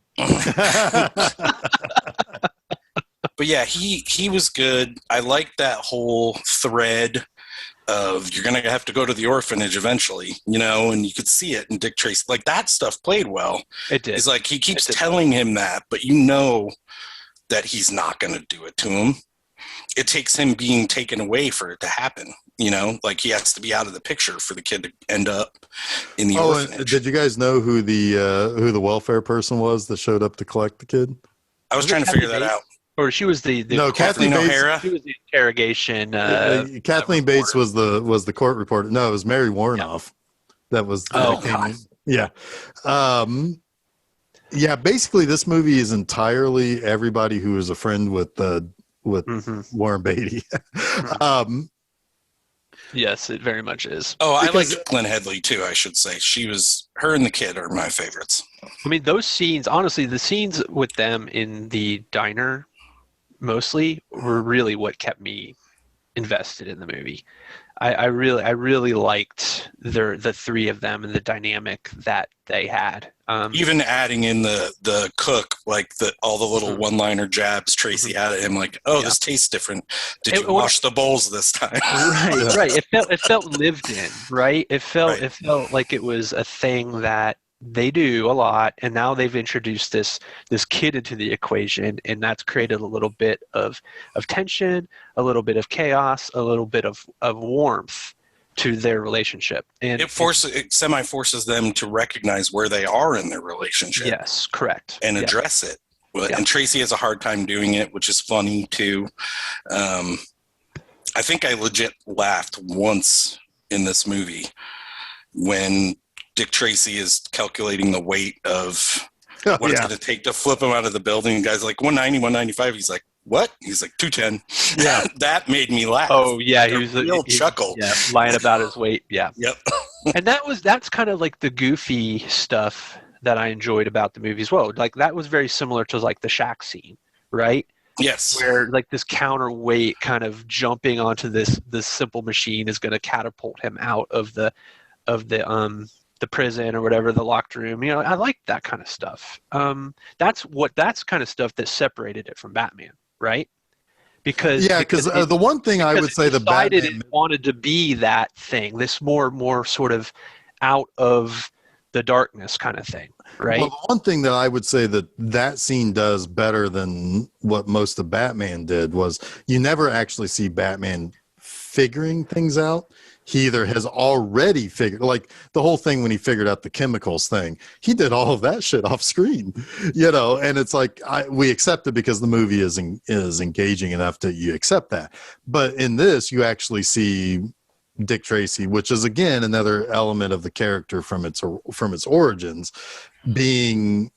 But yeah, he was good. I liked that whole thread of you're going to have to go to the orphanage eventually, and you could see it in Dick Tracy. Like, that stuff played well. It did. It's like he keeps telling him that, but that he's not going to do it to him. It takes him being taken away for it to happen. Like, he has to be out of the picture for the kid to end up in the orphanage. And did you guys know who the welfare person was that showed up to collect the kid? I was trying to figure that out. Or she was the Kathleen O'Hara. She was the interrogation. Kathleen Bates was the court reporter. No, it was Mary Warnoff. That was. God. Yeah. Yeah. Basically, this movie is entirely everybody who is a friend with Warren Beatty. Yes, it very much is. Oh, I like Glenn Headley too, I should say. Her and the kid are my favorites. I mean, those scenes, honestly, the scenes with them in the diner mostly were really what kept me invested in the movie. I really liked the three of them and the dynamic that they had. Even adding in the cook, like all the little one-liner jabs Tracy had at him, like, this tastes different. Did you wash the bowls this time? Right. It felt lived in, right? It felt like it was a thing that they do a lot, and now they've introduced this kid into the equation, and that's created a little bit of tension, a little bit of chaos, a little bit of warmth to their relationship. And it semi-forces them to recognize where they are in their relationship. Yes, correct. And address it. And Tracy has a hard time doing it, which is funny too. I think I legit laughed once in this movie when Dick Tracy is calculating the weight of what it's going to take to flip him out of the building. The guy's like 190, 195. He's like, what? He's like 210. Yeah. That made me laugh. Oh yeah. He was a real chuckle. Yeah. Lying about his weight. Yeah. Yep. And that's kind of like the goofy stuff that I enjoyed about the movie as well. Like, that was very similar to like the shack scene, right? Yes. Where like this counterweight kind of jumping onto this simple machine is going to catapult him out of the prison or whatever, the locked room. I like that kind of stuff. That's kind of stuff that separated it from Batman, right? Because the one thing I would say, the Batman, it wanted to be that thing, this more sort of out of the darkness kind of thing, right? Well, the one thing that I would say that scene does better than what most of Batman did was you never actually see Batman figuring things out. He either has already figured, like the whole thing when he figured out the chemicals thing, he did all of that shit off screen, and it's like, we accept it because the movie is engaging enough that you accept that. But in this, you actually see Dick Tracy, which is again another element of the character from its origins, being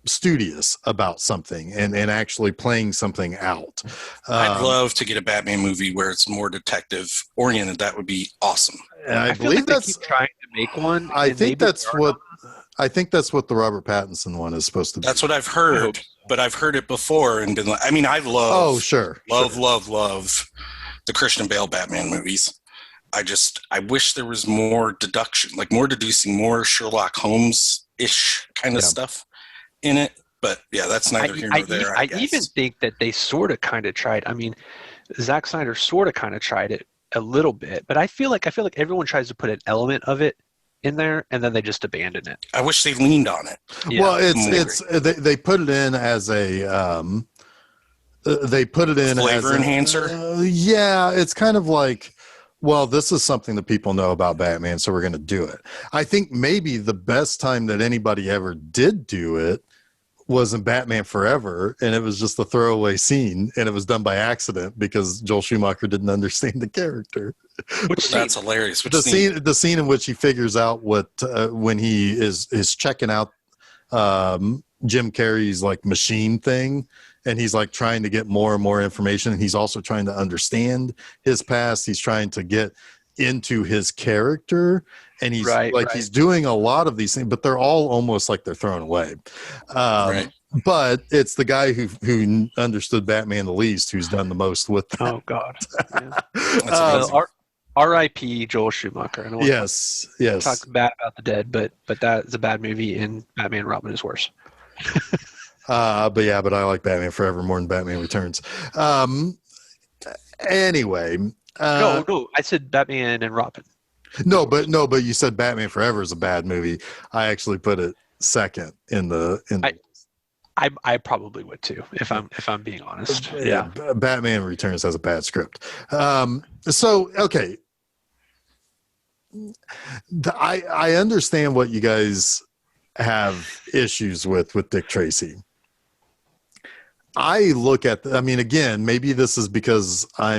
studious about something and actually playing something out. I'd love to get a Batman movie where it's more detective oriented. That would be awesome. And I believe like that's they keep trying to make one. I think that's what the Robert Pattinson one is supposed to be. That's what I've heard, but I've heard it before and been like, I mean, I love the Christian Bale Batman movies. I wish there was more deduction, like more deducing, more Sherlock Holmes-ish kind of stuff in it. But yeah, that's neither here nor there. I even think that they sort of kind of tried. I mean, Zack Snyder sort of kind of tried it a little bit, but I feel like everyone tries to put an element of it in there and then they just abandon it. I wish they leaned on it. Yeah. Well, they put it in as a flavor enhancer. It's kind of like, well, this is something that people know about Batman, so we're going to do it. I think maybe the best time that anybody ever did do it was in Batman Forever, and it was just a throwaway scene, and it was done by accident because Joel Schumacher didn't understand the character. That's hilarious. The scene in which he figures out what when he is checking out Jim Carrey's like machine thing, and he's like trying to get more and more information, and he's also trying to understand his past. He's trying to get into his character, and he's Right. he's doing a lot of these things, but they're all almost like they're thrown away. Right. But it's the guy who understood Batman the least who's done the most with that. Oh God. Yeah. That's amazing. R.I.P. Joel Schumacher. I don't want Yes. to talk bad about the dead, but that is a bad movie, and Batman and Robin is worse. But I like Batman Forever more than Batman Returns. Anyway. No, I said Batman and Robin. No, but you said Batman Forever is a bad movie. I actually put it second in the. I probably would too, if I'm being honest. Yeah. Batman Returns has a bad script. So okay. I understand what you guys have issues with Dick Tracy. I look at, again, maybe this is because I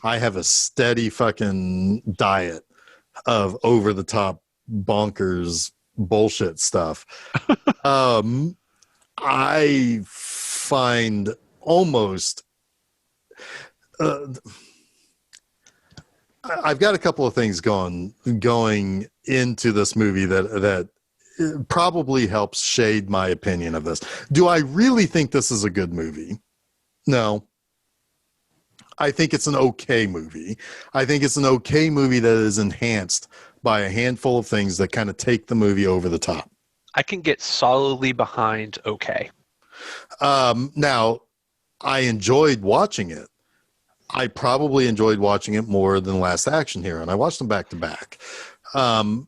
have a steady fucking diet of over the top bonkers bullshit stuff. I find almost, I've got a couple of things going into this movie that probably helps shade my opinion of this. Do I really think this is a good movie? No. I think it's an okay movie. I think it's an okay movie that is enhanced by a handful of things that kind of take the movie over the top. I can get solidly behind okay. Now, I enjoyed watching it. I probably enjoyed watching it more than Last Action Hero, and I watched them back to back. Which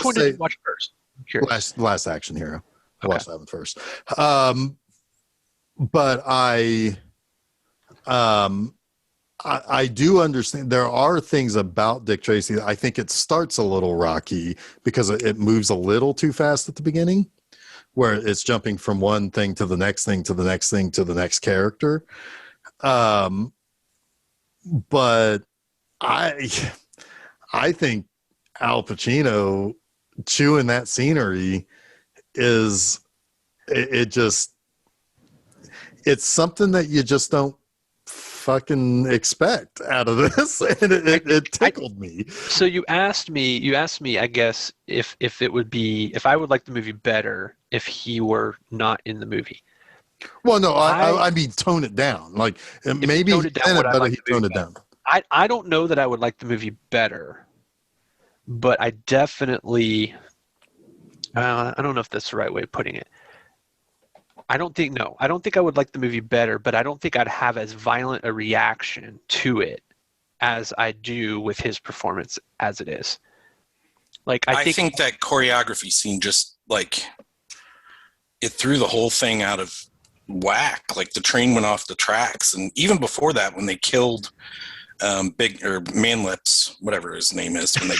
one did you watch first? Last Action Hero. I watched that one first. But I do understand there are things about Dick Tracy. I think it starts a little rocky because it moves a little too fast at the beginning, where it's jumping from one thing to the next thing to the next thing to the next character. But I think Al Pacino chewing that scenery is it's something that you just don't fucking expect out of this, and it tickled me. So you asked me, I guess, if I would like the movie better if he were not in the movie. Well, no, I mean tone it down. Like maybe he toned it down. I don't know that I would like the movie better, but I definitely I don't know if that's the right way of putting it. I don't think I would like the movie better, but I don't think I'd have as violent a reaction to it as I do with his performance as it is. Like I think that choreography scene just like it threw the whole thing out of whack. Like the train went off the tracks, and even before that, when they killed Big or Man Lips, whatever his name is, when they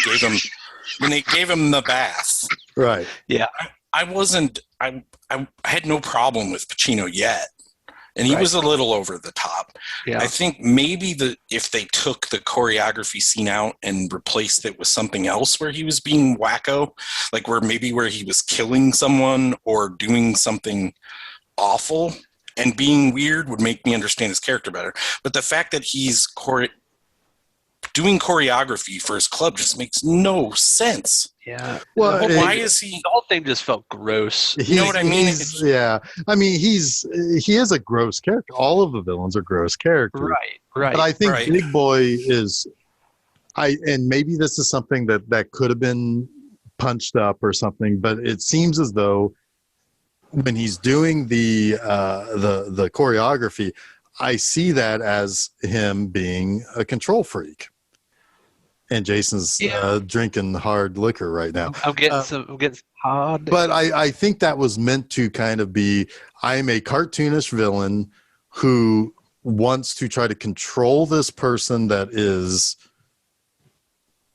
gave him the bath, right? Yeah, I had no problem with Pacino yet, and he was a little over the top. Yeah. I think maybe if they took the choreography scene out and replaced it with something else where he was being wacko, like where he was killing someone or doing something awful and being weird, would make me understand his character better. But the fact that he's doing choreography for his club just makes no sense. Yeah. Well, why is he? The whole thing just felt gross. You know what I mean? Yeah. I mean, he is a gross character. All of the villains are gross characters. Right. But I think Big Boy is. And maybe this is something that could have been punched up or something, but it seems as though when he's doing the choreography, I see that as him being a control freak. And Jason's drinking hard liquor right now. I'm getting some hard. But I think that was meant to kind of be, I'm a cartoonish villain who wants to try to control this person that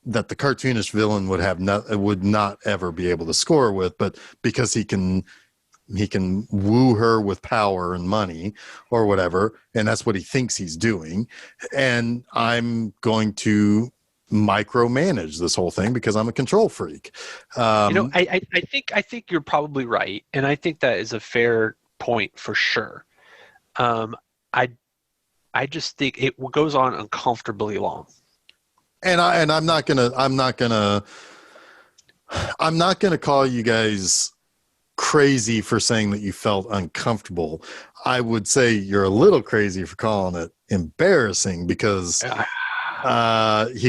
the cartoonish villain would not ever be able to score with, but because he can woo her with power and money or whatever, and that's what he thinks he's doing. And I'm going to micromanage this whole thing because I'm a control freak. I think you're probably right, and I think that is a fair point for sure. I just think it goes on uncomfortably long. And I'm not gonna call you guys crazy for saying that you felt uncomfortable. I would say you're a little crazy for calling it embarrassing because he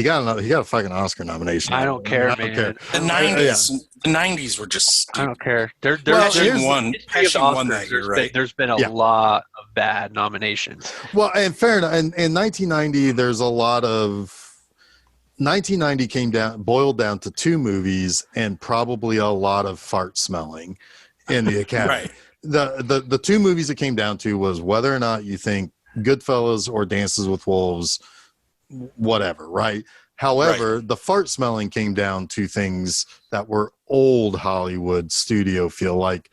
got a fucking Oscar nomination. I don't care, man. The 90s were just stupid. I don't care. Pesci won that year, right? There's been a lot of bad nominations. Well, and fair enough. And in 1990, there's a lot of 1990 boiled down to two movies and probably a lot of fart smelling in the Academy. Right. The two movies it came down to was whether or not you think Goodfellas or Dances with Wolves, whatever, right? However, the fart smelling came down to things that were old Hollywood studio feel, like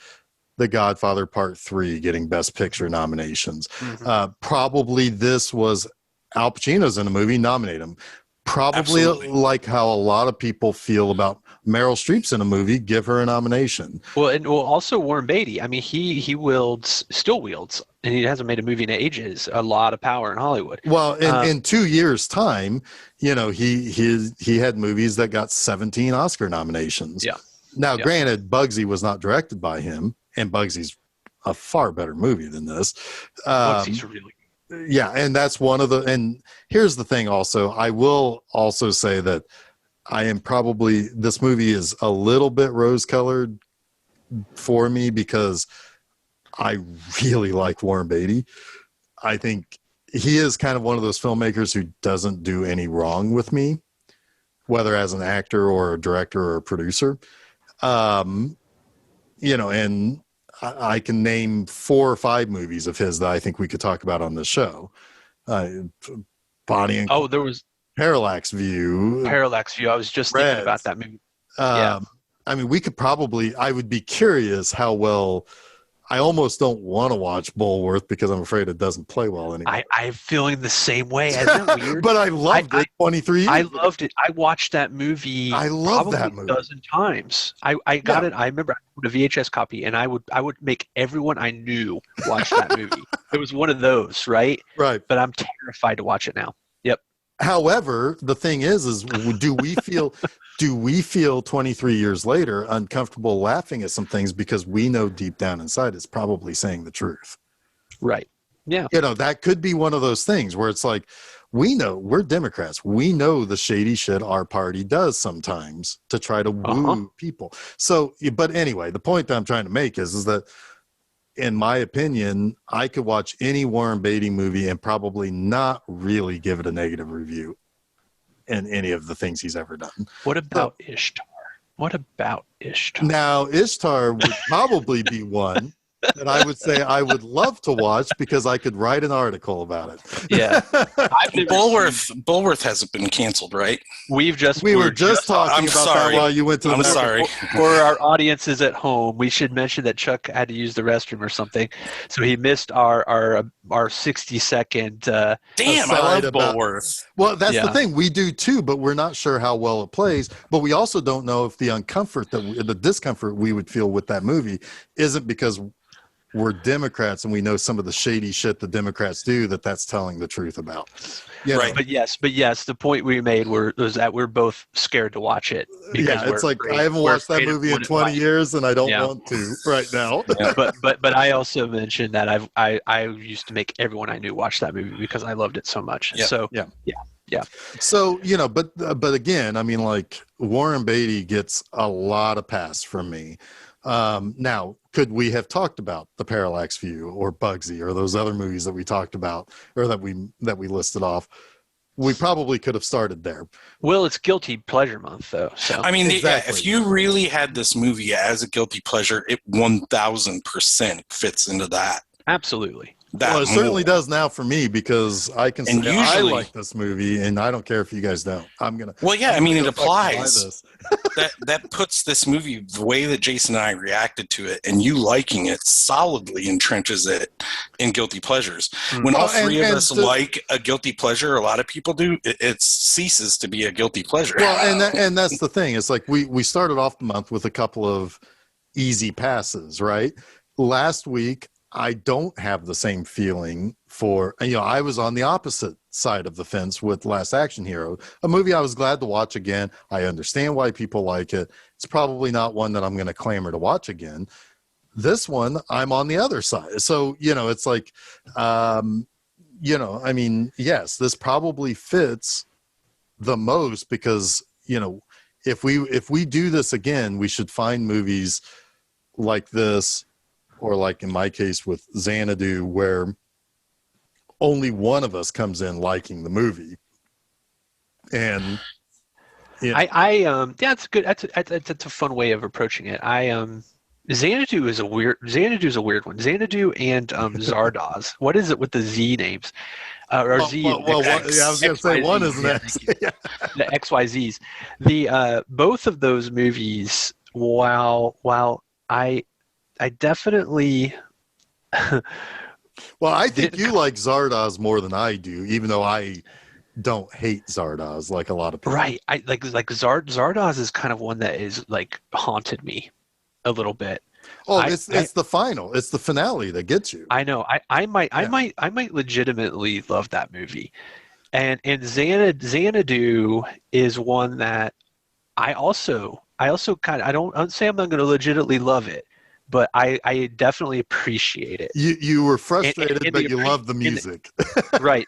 The Godfather Part 3 getting Best Picture nominations. Mm-hmm. Probably this was Al Pacino's in a movie, nominate him. Probably like how a lot of people feel about Meryl Streep's in a movie, give her a nomination. Well, also Warren Beatty. I mean, he still wields, and he hasn't made a movie in ages, a lot of power in Hollywood. Well, in 2 years' time, you know, he had movies that got 17 Oscar nominations. Yeah. Now, granted, Bugsy was not directed by him, and Bugsy's a far better movie than this. Bugsy's really good. Yeah, and that's one of the, and here's the thing also, I will also say that this movie is a little bit rose-colored for me because I really like Warren Beatty. I think he is kind of one of those filmmakers who doesn't do any wrong with me, whether as an actor or a director or a producer. You know, and I can name 4 or 5 movies of his that I think we could talk about on this show. Bonnie and there was Parallax View. I was just thinking about that movie. I mean, we could probably, I would be curious how well, I almost don't want to watch Bulworth because I'm afraid it doesn't play well anymore. I'm feeling the same way. Isn't that weird? But I loved it 23 years I loved it. I watched that movie that movie a dozen times. I got it. I remember I put a VHS copy, and I would make everyone I knew watch that movie. It was one of those, right? Right. But I'm terrified to watch it now. Yep. However, the thing is do we feel 23 years later uncomfortable laughing at some things because we know deep down inside it's probably saying the truth? Right. Yeah. You know, that could be one of those things where it's like, we know we're Democrats. We know the shady shit our party does sometimes to try to woo people. So, but anyway, the point that I'm trying to make is that in my opinion, I could watch any Warren Beatty movie and probably not really give it a negative review in any of the things he's ever done. What about Ishtar? Now, Ishtar would probably be one that I would say I would love to watch because I could write an article about it. Yeah. Bulworth hasn't been canceled, right? We were just talking about that while you went to the bathroom. Sorry. For our audiences at home, we should mention that Chuck had to use the restroom or something, so he missed our 60-second. Damn, I love Bulworth. Well, that's the thing. We do too, but we're not sure how well it plays. But we also don't know if the discomfort we would feel with that movie isn't because we're Democrats and we know some of the shady shit the Democrats do that's telling the truth about. Right. But yes, the point we made was that we're both scared to watch it. Yeah, it's like I haven't watched that movie in 20 years and I don't want to right now. Yeah, but I also mentioned that I used to make everyone I knew watch that movie because I loved it so much. Yeah. So yeah. So, you know, but again, I mean, like Warren Beatty gets a lot of pass from me. Now, could we have talked about The Parallax View or Bugsy or those other movies that we talked about or that we listed off? We probably could have started there. Well, it's guilty pleasure month, though. So I mean, if you really had this movie as a guilty pleasure, it 1000% fits into that. Absolutely. Well, it certainly does now for me because I can say I like this movie and I don't care if you guys don't. Well, yeah, I mean, it applies. that puts this movie, the way that Jason and I reacted to it, and you liking it solidly entrenches it in guilty pleasures. When all three of us like a guilty pleasure, a lot of people do, it ceases to be a guilty pleasure. Well, and that's the thing. It's like we started off the month with a couple of easy passes, right? Last week, I don't have the same feeling for, I was on the opposite side of the fence with Last Action Hero, a movie I was glad to watch again. I understand why people like it. It's probably not one that I'm going to clamor to watch again. This one, I'm on the other side. So, it's like, I mean, yes, this probably fits the most because, if we do this again, we should find movies like this, or like in my case with Xanadu, where only one of us comes in liking the movie. And that's good. That's a fun way of approaching it. Xanadu is a weird one. Xanadu and Zardoz. What is it with the Z names? Or Z. I was going to say one is an X. Yeah. The XYZs. Both of those movies, while I definitely well, I think you like Zardoz more than I do, even though I don't hate Zardoz like a lot of people. Right. I like Zardoz is kind of one that is like haunted me a little bit. Oh, it's the final. It's the finale that gets you. I know. I might legitimately love that movie. And Xanadu is one that I also kind of, I don't say I'm not going to legitimately love it, but I definitely appreciate it. You were frustrated, but you love the music. Right.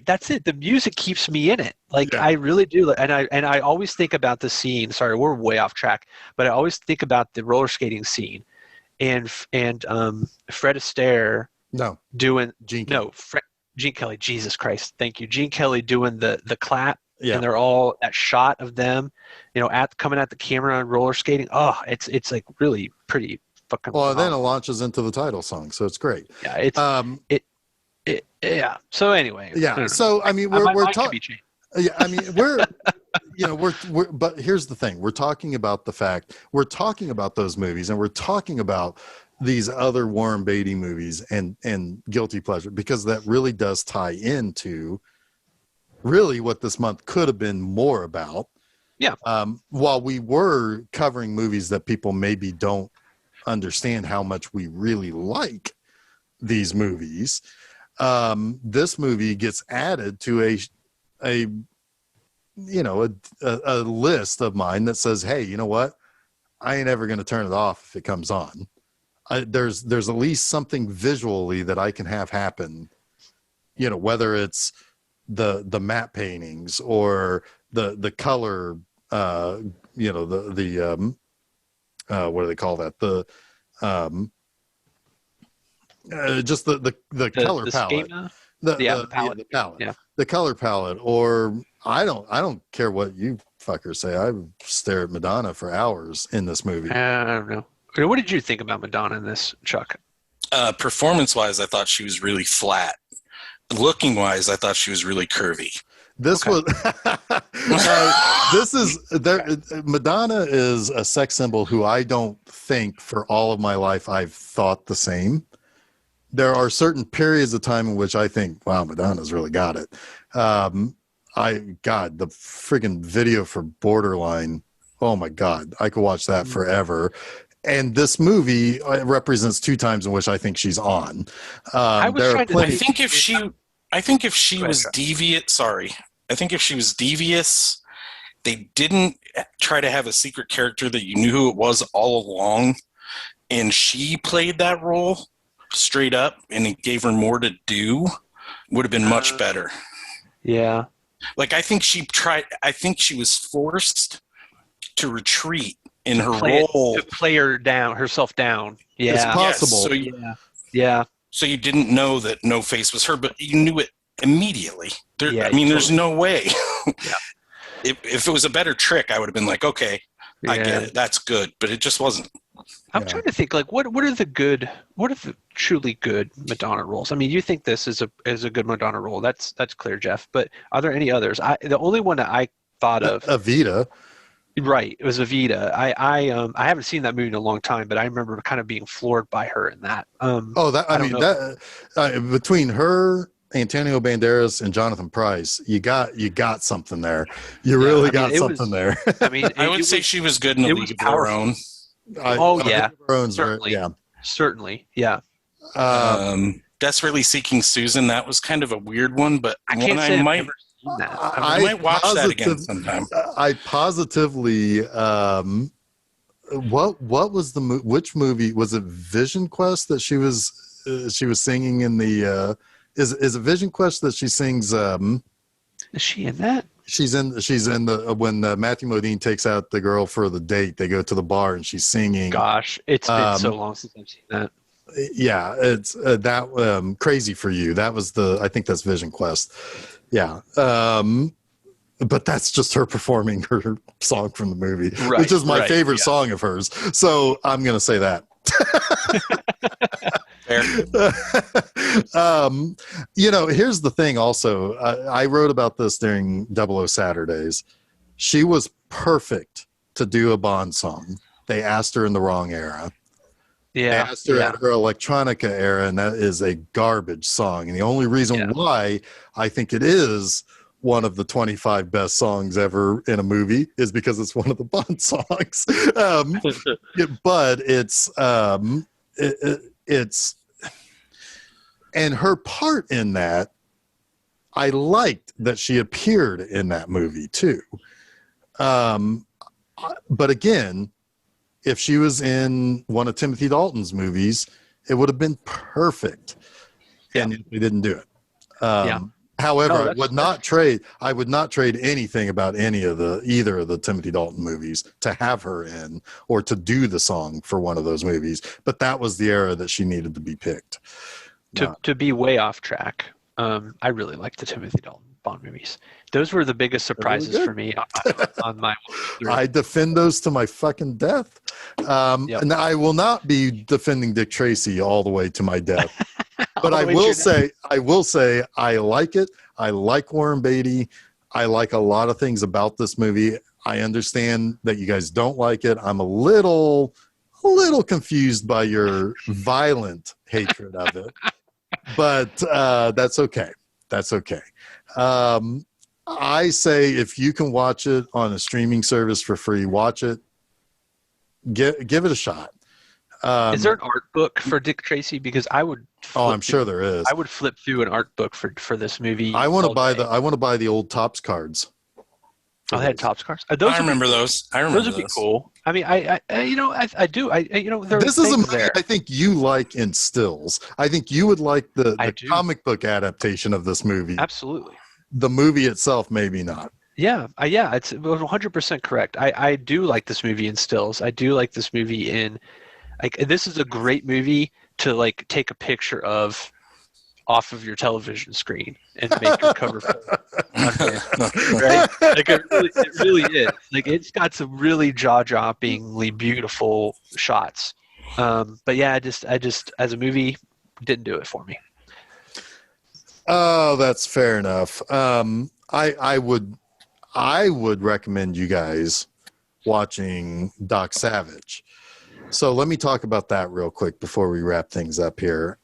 That's it. The music keeps me in it. Like, I really do. And I always think about the scene. Sorry, we're way off track, but I always think about the roller skating scene, and Fred Astaire. Gene Kelly. Jesus Christ. Thank you. Gene Kelly doing the clap. Yeah. And they're all that shot of them, coming at the camera and roller skating. Oh, it's like really pretty fucking. Well, then it launches into the title song, so it's great. Yeah, yeah. So anyway. Yeah. So I mean, we're talking. Yeah, I mean, we're but here's the thing: we're talking about those movies, and we're talking about these other Warren Beatty movies and guilty pleasure, because that really does tie into really what this month could have been more about. Yeah. While we were covering movies that people maybe don't understand how much we really like these movies, this movie gets added to a list of mine that says, hey, you know what? I ain't ever going to turn it off if it comes on. There's at least something visually that I can have happen, whether it's the matte paintings or the color, what do they call that? Just the color palette. The palette. Yeah. The color palette. Or I don't care what you fuckers say. I stare at Madonna for hours in this movie. I don't know. What did you think about Madonna in this, Chuck? Performance-wise, I thought she was really flat. Looking-wise, I thought she was really curvy. Madonna is a sex symbol who I don't think for all of my life I've thought the same. There are certain periods of time in which I think, wow, Madonna's really got it. The friggin' video for Borderline, oh my God, I could watch that forever. And this movie represents two times in which I think she's on. I think if she was devious, they didn't try to have a secret character that you knew who it was all along, and she played that role straight up, and it gave her more to do, would have been much better. Yeah. Like, I think she was forced to retreat in her role. To play herself down. Yeah. It's possible. Yeah. So you didn't know that No Face was her, but you knew it immediately. There's no way. Yeah. If it was a better trick, I would have been like, okay, I get it. That's good. But it just wasn't. I'm trying to think, like, what are the truly good Madonna roles? I mean, you think this is a good Madonna role. That's clear, Jeff. But are there any others? The only one that I thought of, Evita. Right, it was Evita. I haven't seen that movie in a long time, but I remember kind of being floored by her in that. Between her, Antonio Banderas, and Jonathan Pryce, you got something there. You really got something there. I mean, I would say she was good in A League of Her Own. Certainly, yeah. And Desperately Seeking Susan. That was kind of a weird one, but I can't say I've never seen that. I might watch that again sometime. I positively. What was the which movie was it? Vision Quest that she was singing in the. Is it Vision Quest that she sings? Is she in that? She's in the when Matthew Modine takes out the girl for the date. They go to the bar and she's singing. Gosh, it's been so long since I've seen that. Yeah, it's that Crazy for You. That was I think that's Vision Quest. Yeah. But that's just her performing her song from the movie, which is my favorite song of hers. So I'm going to say that. Here's the thing also. I wrote about this during 00 Saturdays. She was perfect to do a Bond song. They asked her in the wrong era. Yeah. They asked her in her electronica era, and that is a garbage song. And the only reason why I think it is one of the 25 best songs ever in a movie is because it's one of the Bond songs. But it's and her part in that, I liked that she appeared in that movie too. But again, if she was in one of Timothy Dalton's movies, it would have been perfect. And we didn't do it. However, I would not trade anything about either of the Timothy Dalton movies to have her in or to do the song for one of those movies. But that was the era that she needed to be picked. To be way off track, I really like the Timothy Dalton Bond movies. Those were the biggest surprises for me on my. I defend those to my fucking death. And I will not be defending Dick Tracy all the way to my death. But I will say, I like it. I like Warren Beatty. I like a lot of things about this movie. I understand that you guys don't like it. I'm a little confused by your violent hatred of it, but that's okay. That's okay. I say if you can watch it on a streaming service for free, watch it. Give it a shot. Is there an art book for Dick Tracy? Because I would. I'm sure there is. I would flip through an art book for this movie. I want to buy the old Topps cards. Oh, they had Topps cards. I remember those. Those would be cool. I mean, I do. This is a movie I think you like in stills. I think you would like the comic book adaptation of this movie. Absolutely. The movie itself, maybe not. Yeah, it's 100% correct. I do like this movie in stills. I do like this movie in. Like, this is a great movie to take a picture of off of your television screen and make your cover photo. Right? It really is. It's got some really jaw-droppingly beautiful shots. But yeah, I just as a movie, didn't do it for me. Oh, that's fair enough. I would recommend you guys watching Doc Savage. So let me talk about that real quick before we wrap things up here.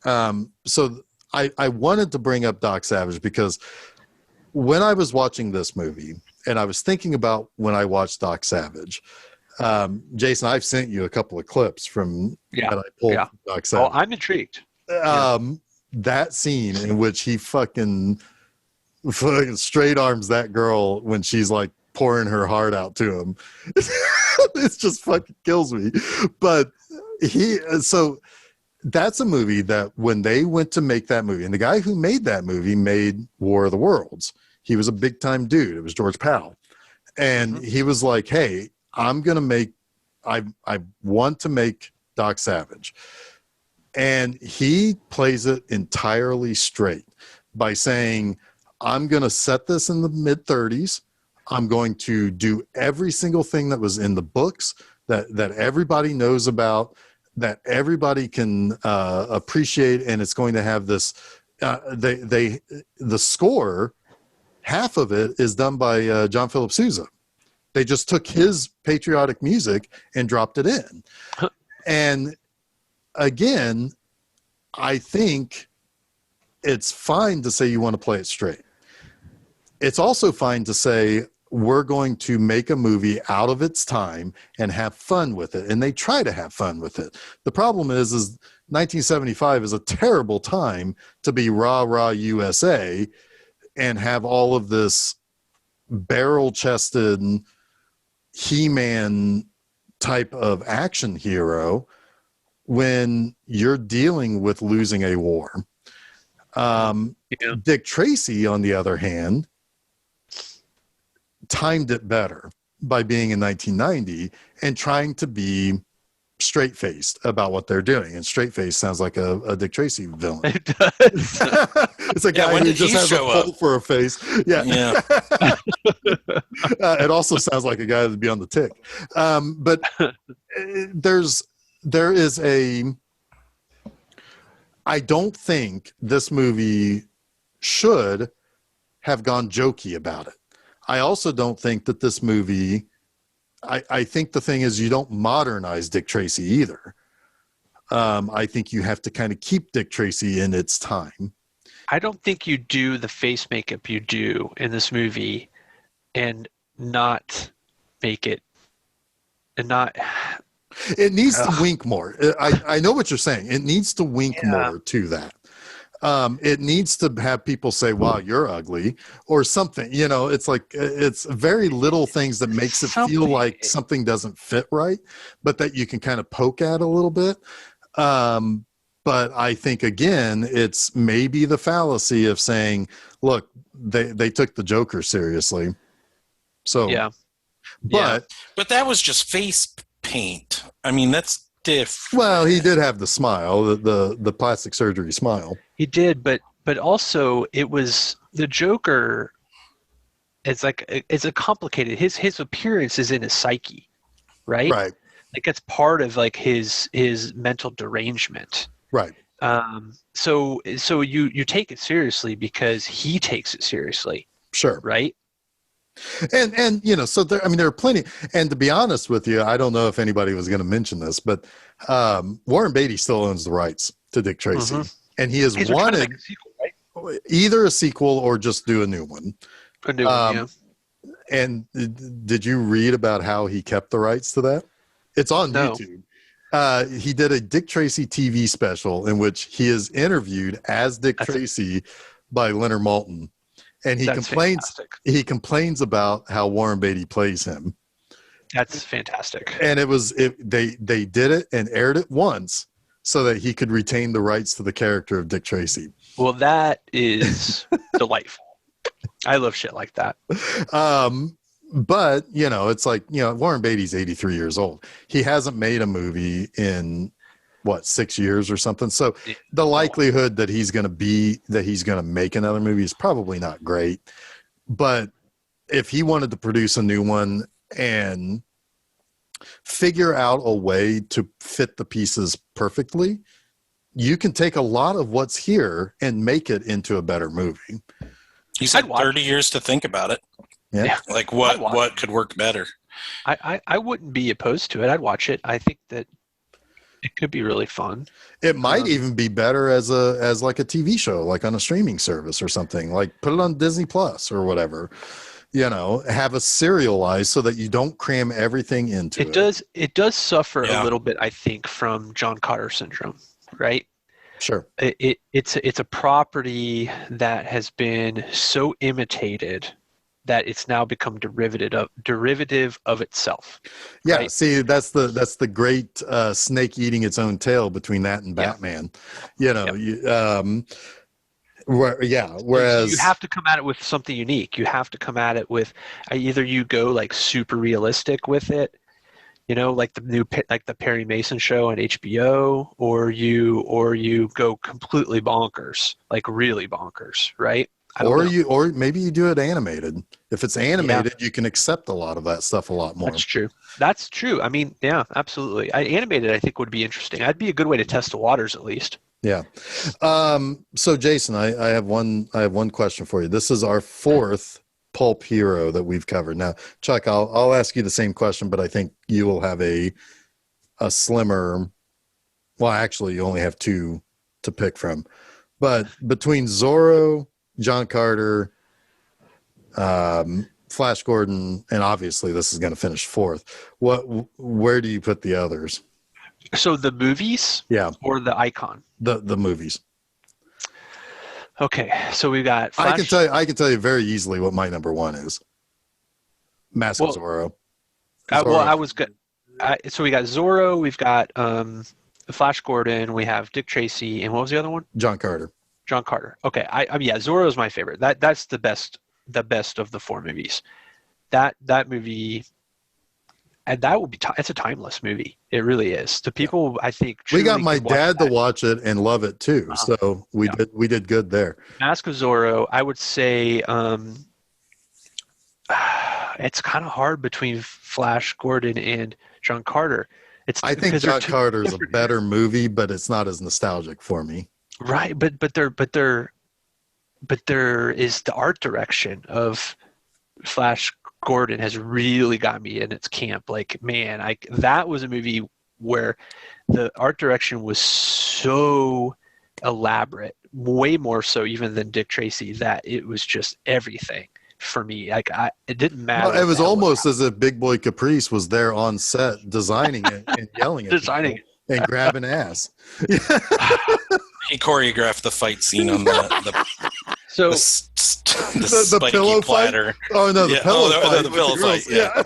So I wanted to bring up Doc Savage because when I was watching this movie, and I was thinking about when I watched Doc Savage, Jason, I've sent you a couple of clips from that I pulled from Doc Savage. Oh, I'm intrigued. That scene in which he fucking straight arms that girl when she's pouring her heart out to him. It just fucking kills me. But so that's a movie that when they went to make that movie, and the guy who made that movie made War of the Worlds. He was a big time dude. It was George Powell. And he was like, hey, I want to make Doc Savage. And he plays it entirely straight by saying, I'm going to set this in the mid 30s. I'm going to do every single thing that was in the books that everybody knows about, that everybody can appreciate, and it's going to have this. The score, half of it is done by John Philip Sousa. They just took his patriotic music and dropped it in. And again, I think it's fine to say you want to play it straight. It's also fine to say, we're going to make a movie out of its time and have fun with it. And they try to have fun with it. The problem is 1975 is a terrible time to be rah USA and have all of this barrel-chested He-Man type of action hero when you're dealing with losing a war. Dick Tracy, on the other hand, timed it better by being in 1990 and trying to be straight-faced about what they're doing. And straight-faced sounds like a Dick Tracy villain. It does. It's a guy who just has a pole for a face. Yeah. It also sounds like a guy that'd be on the tick. But there is I don't think this movie should have gone jokey about it. I also don't think that this movie, I think the thing is you don't modernize Dick Tracy either. I think you have to kind of keep Dick Tracy in its time. I don't think you do the face makeup you do in this movie and not make it and not. It needs to wink more. I know what you're saying. It needs to wink more to that. It needs to have people say, wow, you're ugly or something. You know, it's like, it's very little things that makes it feel like something doesn't fit right, but that you can kind of poke at a little bit. But I think, again, it's maybe the fallacy of saying, look, they took the Joker seriously. So, but that was just face paint. I mean, that's different. Well, he did have the smile, the plastic surgery smile. He did, but also it was the Joker. It's a complicated. His appearance is in his psyche, right? Right. Like it's part of like his mental derangement. Right. So you take it seriously because he takes it seriously. Sure. Right. And you know, so there are plenty. And to be honest with you, I don't know if anybody was going to mention this, but Warren Beatty still owns the rights to Dick Tracy, and he has wanted a sequel, right? Either a sequel or just do a new one. A new one, yeah. And did you read about how he kept the rights to that? It's on YouTube. He did a Dick Tracy TV special in which he is interviewed as Dick Tracy by Leonard Maltin. And he complains about how Warren Beatty plays him. That's fantastic. And they did it and aired it once so that he could retain the rights to the character of Dick Tracy. Well, that is delightful. I love shit like that. But, you know, it's like, you know, Warren Beatty's 83 years old. He hasn't made a movie in, 6 years or something. So the likelihood that he's going to make another movie is probably not great. But if he wanted to produce a new one and figure out a way to fit the pieces perfectly, you can take a lot of what's here and make it into a better movie. He's had 30 years to think about it. Yeah. Like what could work better? I wouldn't be opposed to it. I'd watch it. I think that it could be really fun. It might even be better as like a TV show, like on a streaming service or something. Like put it on Disney Plus or whatever. You know, have a serialized so that you don't cram everything into it. It does suffer a little bit, I think, from John Carter syndrome, right? Sure. It's a property that has been so imitated that it's now become derivative of itself. Yeah, right? See, that's the great snake eating its own tail between that and Batman. You know, whereas you have to come at it with something unique. You have to come at it with either you go like super realistic with it, you know, like the Perry Mason show on HBO, or you go completely bonkers, like really bonkers, right? Or maybe you do it animated. If it's animated, you can accept a lot of that stuff a lot more. That's true. I mean, yeah, absolutely. Animated, I think, would be interesting. That'd be a good way to test the waters, at least. Yeah. So, Jason, I have one question for you. This is our fourth pulp hero that we've covered. Now, Chuck, I'll ask you the same question, but I think you will have a slimmer. Well, actually, you only have two to pick from. But between Zorro, John Carter, Flash Gordon, and obviously this is going to finish fourth. Where do you put the others? So the movies, or the icon? The movies. Okay, so we've got Flash. I can tell you very easily what my number one is. Mask of Zorro. I was good. So we got Zorro, we've got Flash Gordon, we have Dick Tracy, and what was the other one? John Carter. Okay, I mean, Zorro is my favorite. That's the best of the four movies. That movie, and that will be. It's a timeless movie. It really is. To people, I think we got my dad to watch it and love it too. So we did good there. Mask of Zorro, I would say. It's kind of hard between Flash Gordon and John Carter. I think John Carter is a better movie, but it's not as nostalgic for me. Right, but there is the art direction of Flash Gordon has really got me in its camp. Like, man, that was a movie where the art direction was so elaborate, way more so even than Dick Tracy, that it was just everything for me. Like, it didn't matter. Well, it was almost as if Big Boy Caprice was there on set designing it and yelling at people and grabbing ass. He choreographed the fight scene on the pillow platter. Fight? Oh no, the pillow fight. The pillow fight. Yeah.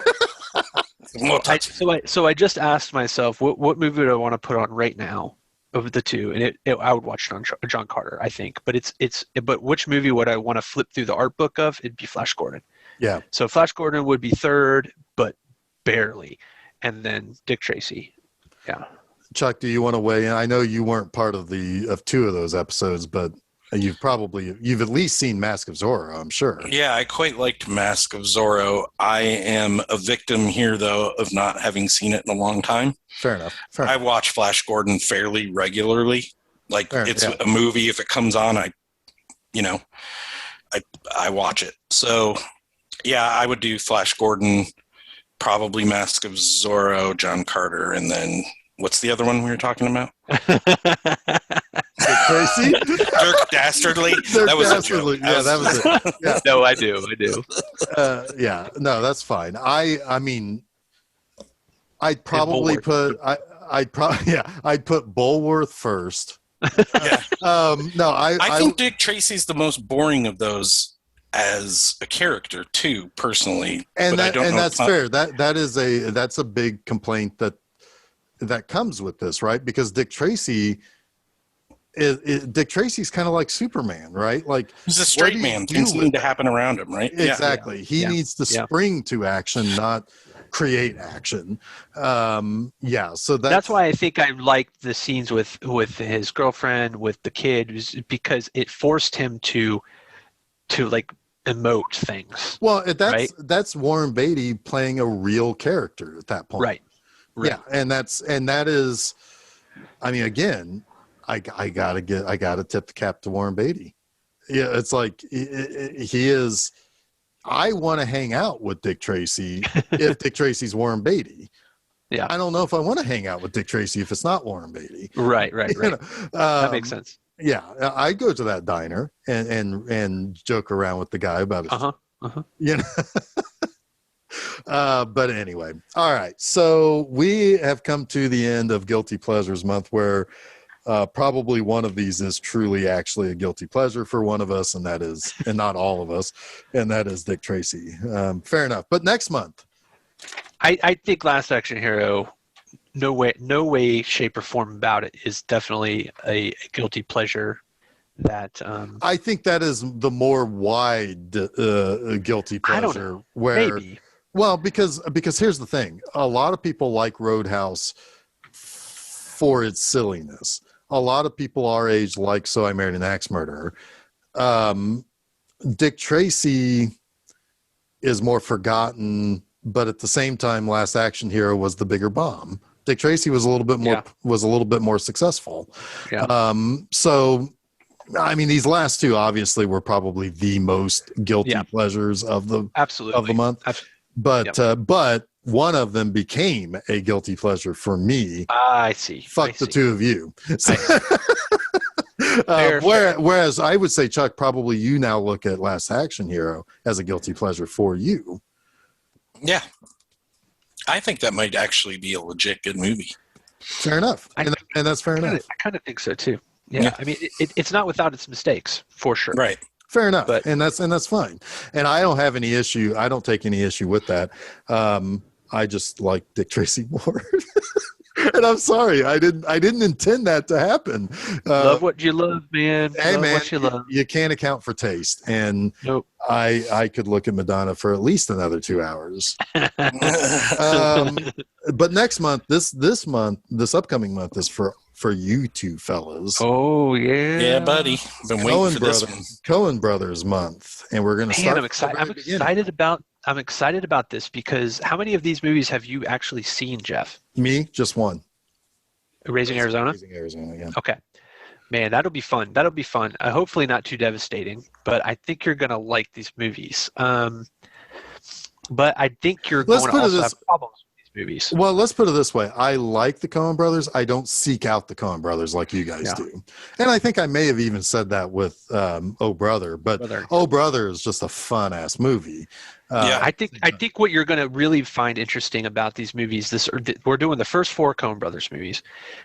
So I just asked myself, what movie would I want to put on right now of the two, and I would watch it on John Carter, I think. But but which movie would I want to flip through the art book of? It'd be Flash Gordon. Yeah. So Flash Gordon would be third, but barely, and then Dick Tracy. Yeah. Chuck, do you want to weigh in? I know you weren't part of two of those episodes, but you've at least seen Mask of Zorro, I'm sure. Yeah, I quite liked Mask of Zorro. I am a victim here, though, of not having seen it in a long time. Fair enough. I watch Flash Gordon fairly regularly. Like, it's a movie. If it comes on, I watch it. So, yeah, I would do Flash Gordon, probably Mask of Zorro, John Carter, and then what's the other one we were talking about? Dick Tracy? Dirk Dastardly? That was Dastardly. A joke. Yeah, that was it. Yeah. No, I do. Yeah, no, that's fine. I mean, I'd probably I'd put Bulworth first. Yeah. No, I think Dick Tracy's the most boring of those as a character too, personally. And that's fair. That's a big complaint that comes with this, right? Because Dick Tracy's kind of like Superman, right? Like, he's a straight man. Things need to happen around him, right? Exactly. He needs to spring to action, not create action. So that's why I think I liked the scenes with his girlfriend, with the kid, because it forced him to like emote things. Well, that's Warren Beatty playing a real character at that point. Right. Yeah, and that is, I mean, again, I gotta tip the cap to Warren Beatty. Yeah, it's like he is. I want to hang out with Dick Tracy if Dick Tracy's Warren Beatty. Yeah, I don't know if I want to hang out with Dick Tracy if it's not Warren Beatty. Right. That makes sense. Yeah, I go to that diner and joke around with the guy about it. You know. But anyway, all right. So we have come to the end of Guilty Pleasures Month, where probably one of these is truly actually a guilty pleasure for one of us, and not all of us, and that is Dick Tracy. Fair enough. But next month, I think Last Action Hero, no way, shape, or form about it, is definitely a guilty pleasure. That I think that is the more wide guilty pleasure. I don't know. Where maybe. Well, because here's the thing. A lot of people like Roadhouse for its silliness. A lot of people our age like So I Married an Axe Murderer. Dick Tracy is more forgotten, but at the same time, Last Action Hero was the bigger bomb. Dick Tracy was a little bit more successful. Yeah. So, I mean, these last two obviously were probably the most guilty pleasures of the month. But one of them became a guilty pleasure for me. I see. Fuck the two of you. Fair. Whereas I would say, Chuck, probably you now look at Last Action Hero as a guilty pleasure for you. Yeah. I think that might actually be a legit good movie. Fair enough. And that's fair enough. I kind of think so too. Yeah. I mean, it's not without its mistakes, for sure. Right. Fair enough. But, and that's fine. And I don't have any issue. I don't take any issue with that. I just like Dick Tracy more. And I'm sorry, I didn't intend that to happen. Love what you love, man. Hey, love man, what you love. You can't account for taste. And nope. I could look at Madonna for at least another 2 hours. But next month, this upcoming month is for you two fellas. Oh yeah, buddy. Been waiting for this one. Coen Brothers month, and we're going to start. I'm excited about this because how many of these movies have you actually seen, Jeff? Me, just one. Raising Arizona. Raising Arizona, yeah. Okay, man, that'll be fun. Hopefully not too devastating, but I think you're gonna like these movies. But I think you're going to also have problems with these movies. Well, let's put it this way. I like the Coen Brothers. I don't seek out the Coen Brothers like you guys do. And I think I may have even said that with Oh Brother. But Oh Brother is just a fun-ass movie. I think what you're going to really find interesting about these movies, we're doing the first 4 Coen Brothers movies.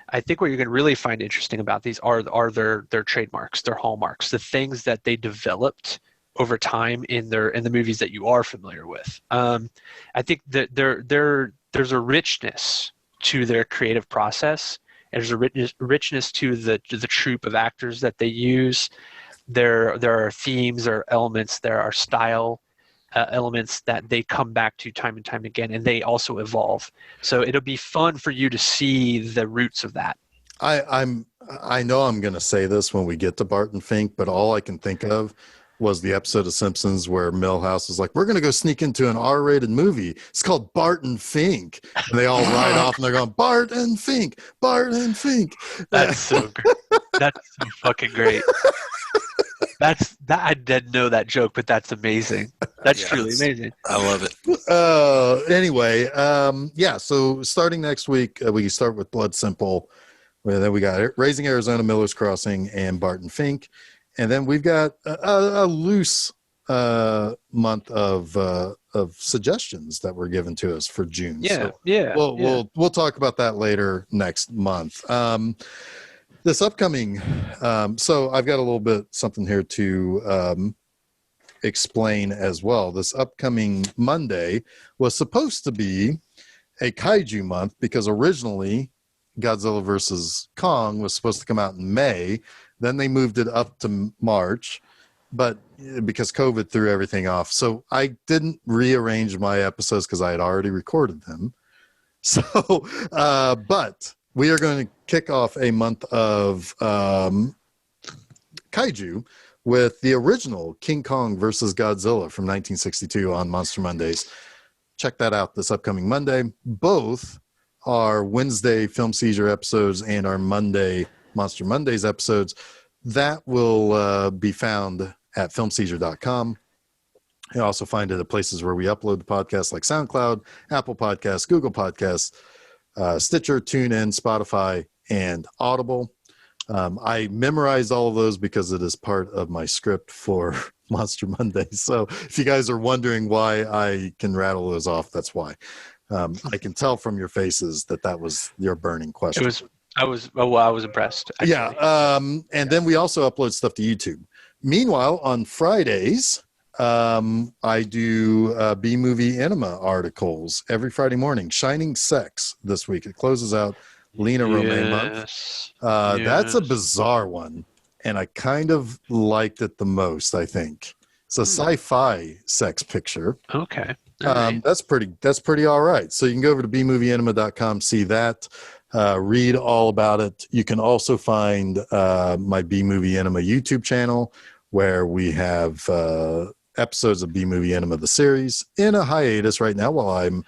I think what you're going to really find interesting about these are their trademarks, their hallmarks, the things that they developed over time in the movies that you are familiar with. I think that there's a richness to their creative process. And there's a richness to the troupe of actors that they use. There are themes, there are elements, there are style elements that they come back to time and time again, and they also evolve. So it'll be fun for you to see the roots of that. I know I'm going to say this when we get to Barton Fink, but all I can think of was the episode of Simpsons where Milhouse is like, we're going to go sneak into an R-rated movie. It's called Barton Fink. And they all ride off and they're going, Barton Fink, Barton Fink. That's so great. That's so fucking great. I didn't know that joke, but that's amazing. That's truly amazing. I love it. Anyway, so starting next week, we start with Blood Simple. Then we got Raising Arizona, Miller's Crossing, and Barton Fink. And then we've got a loose month of suggestions that were given to us for June. We'll talk about that later next month. This upcoming, so I've got a little bit something here to explain as well. This upcoming Monday was supposed to be a kaiju month because originally Godzilla vs. Kong was supposed to come out in May. Then they moved it up to March, but because COVID threw everything off. So I didn't rearrange my episodes because I had already recorded them. So, but we are going to kick off a month of kaiju with the original King Kong versus Godzilla from 1962 on Monster Mondays. Check that out this upcoming Monday. Both our Wednesday Film Seizure episodes and our Monday Monster Mondays episodes. That will be found at filmseizure.com. You'll also find it at places where we upload the podcast like SoundCloud, Apple Podcasts, Google Podcasts, Stitcher, TuneIn, Spotify, and Audible. I memorized all of those because it is part of my script for Monster Monday. So if you guys are wondering why I can rattle those off, that's why. I can tell from your faces that was your burning question. I was impressed. Actually. Yeah. And then we also upload stuff to YouTube. Meanwhile, on Fridays, I do B-Movie Enema articles every Friday morning. Shining Sex this week. It closes out Lena Romay month. That's a bizarre one, and I kind of liked it the most, I think. It's a sci-fi sex picture. Okay. Right. That's pretty all right. So you can go over to bmovieenema.com, see that. Read all about it. You can also find my B-Movie Enema YouTube channel where we have episodes of B-Movie Enema, the series, in a hiatus right now while I'm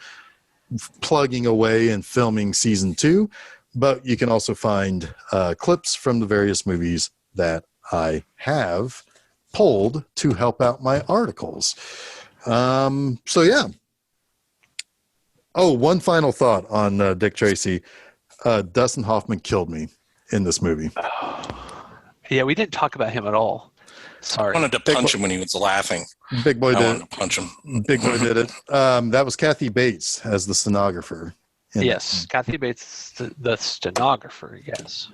plugging away and filming season 2. But you can also find clips from the various movies that I have pulled to help out my articles. So, yeah. Oh, one final thought on Dick Tracy. Dustin Hoffman killed me in this movie. Yeah, we didn't talk about him at all. Sorry. I wanted to punch him when he was laughing. Big Boy I did wanted to punch him. Big Boy did it. That was Kathy Bates as the stenographer. Yes, Kathy Bates, the stenographer. Yes.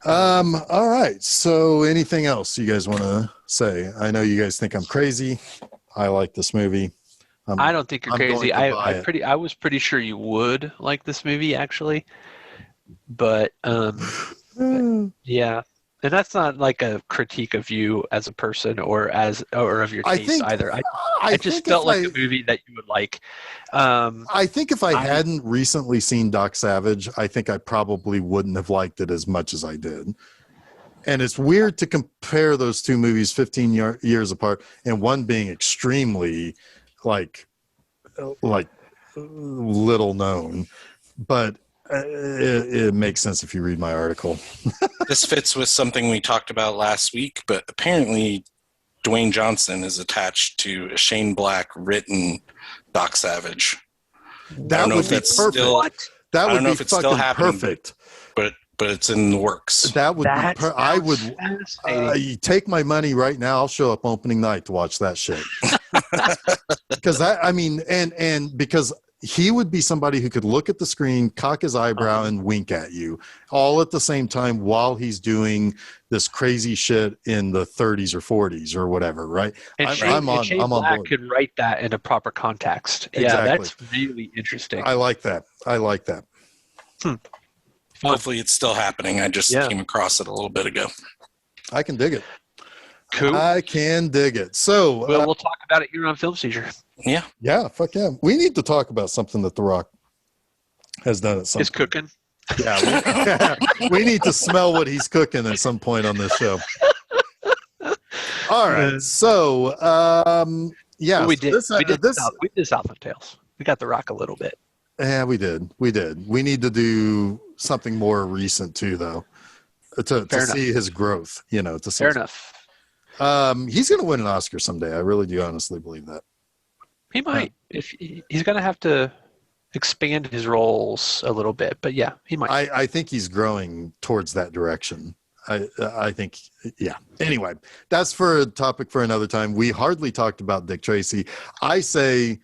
All right. So, anything else you guys want to say? I know you guys think I'm crazy. I like this movie. I don't think you're crazy. I was pretty sure you would like this movie, actually. But yeah, and that's not like a critique of you as a person or of your taste either. I just felt like a movie that you would like. I think if I hadn't recently seen Doc Savage, I think I probably wouldn't have liked it as much as I did. And it's weird to compare those two movies 15 years apart, and one being extremely like little known, but it makes sense if you read my article. This fits with something we talked about last week, but apparently Dwayne Johnson is attached to a Shane Black written Doc Savage. That would be perfect. That would be fucking perfect. But it's in the works. That would be I would you take my money right now. I'll show up opening night to watch that shit. Because I mean, and because he would be somebody who could look at the screen, cock his eyebrow, and wink at you all at the same time while he's doing this crazy shit in the 30s or 40s or whatever, right? And Shane Black could write that in a proper context. Exactly. Yeah, that's really interesting. I like that. Hopefully it's still happening. I just came across it a little bit ago. I can dig it. Cool. I can dig it. So we'll talk about it here on Film Seizure. Yeah. Yeah, fuck yeah. We need to talk about something that The Rock has done at some point. His cooking. Yeah. We need to smell what he's cooking at some point on this show. All right. So, yeah. We did Southland Tales. We got The Rock a little bit. Yeah, we did. We need to do something more recent too, though, to see his growth. Fair enough. He's going to win an Oscar someday. I really do honestly believe that. He might. If he's going to have to expand his roles a little bit, but yeah, he might. I think he's growing towards that direction. I think, yeah. Anyway, that's for a topic for another time. We hardly talked about Dick Tracy. I say,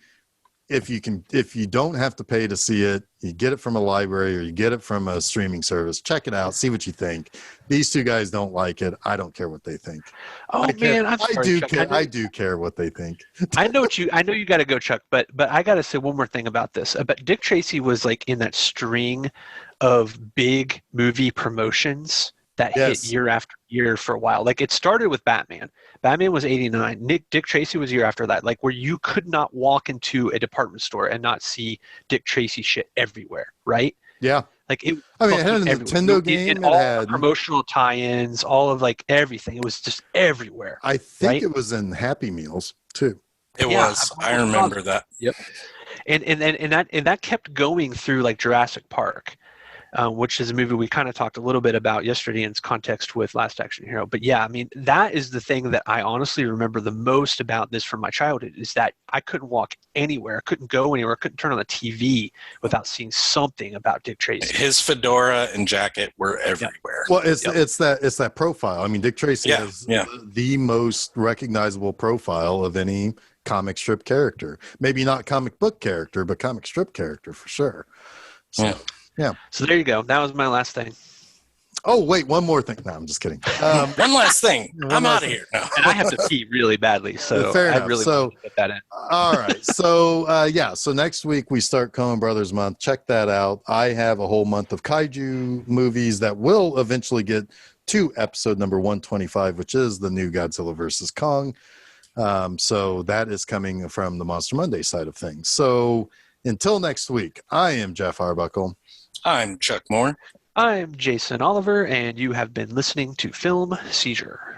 if you don't have to pay to see it, you get it from a library or you get it from a streaming service, check it out, see what you think. These two guys don't like it. I don't care what they think. I'm sorry, Chuck. I do care what they think. I know you got to go, Chuck, but I got to say one more thing about this. But Dick Tracy was like in that string of big movie promotions that hit year after year for a while. Like it started with Batman. Batman was 89. Dick Tracy was a year after that. Like where you could not walk into a department store and not see Dick Tracy shit everywhere, right? Yeah. Like it. I mean, it had a Nintendo game. And all promotional tie-ins, all of like everything. It was just everywhere. I think it was in Happy Meals too. It was. I remember that. Yep. And that kept going through like Jurassic Park. Which is a movie we kind of talked a little bit about yesterday in its context with Last Action Hero. But yeah, I mean, that is the thing that I honestly remember the most about this from my childhood is that I couldn't walk anywhere. I couldn't go anywhere. I couldn't turn on the TV without seeing something about Dick Tracy. His fedora and jacket were everywhere. Well, it's that profile. I mean, Dick Tracy has the most recognizable profile of any comic strip character. Maybe not comic book character, but comic strip character for sure. So, yeah. So there you go. That was my last thing. Oh, wait, one more thing. No, I'm just kidding. One last thing. I'm out of here. No. And I have to pee really badly, so fair enough. I really want to get that in. All right. So, so next week we start Coen Brothers Month. Check that out. I have a whole month of kaiju movies that will eventually get to episode number 125, which is the new Godzilla versus Kong. So that is coming from the Monster Monday side of things. So until next week, I am Jeff Arbuckle. I'm Chuck Moore. I'm Jason Oliver, and you have been listening to Film Seizure.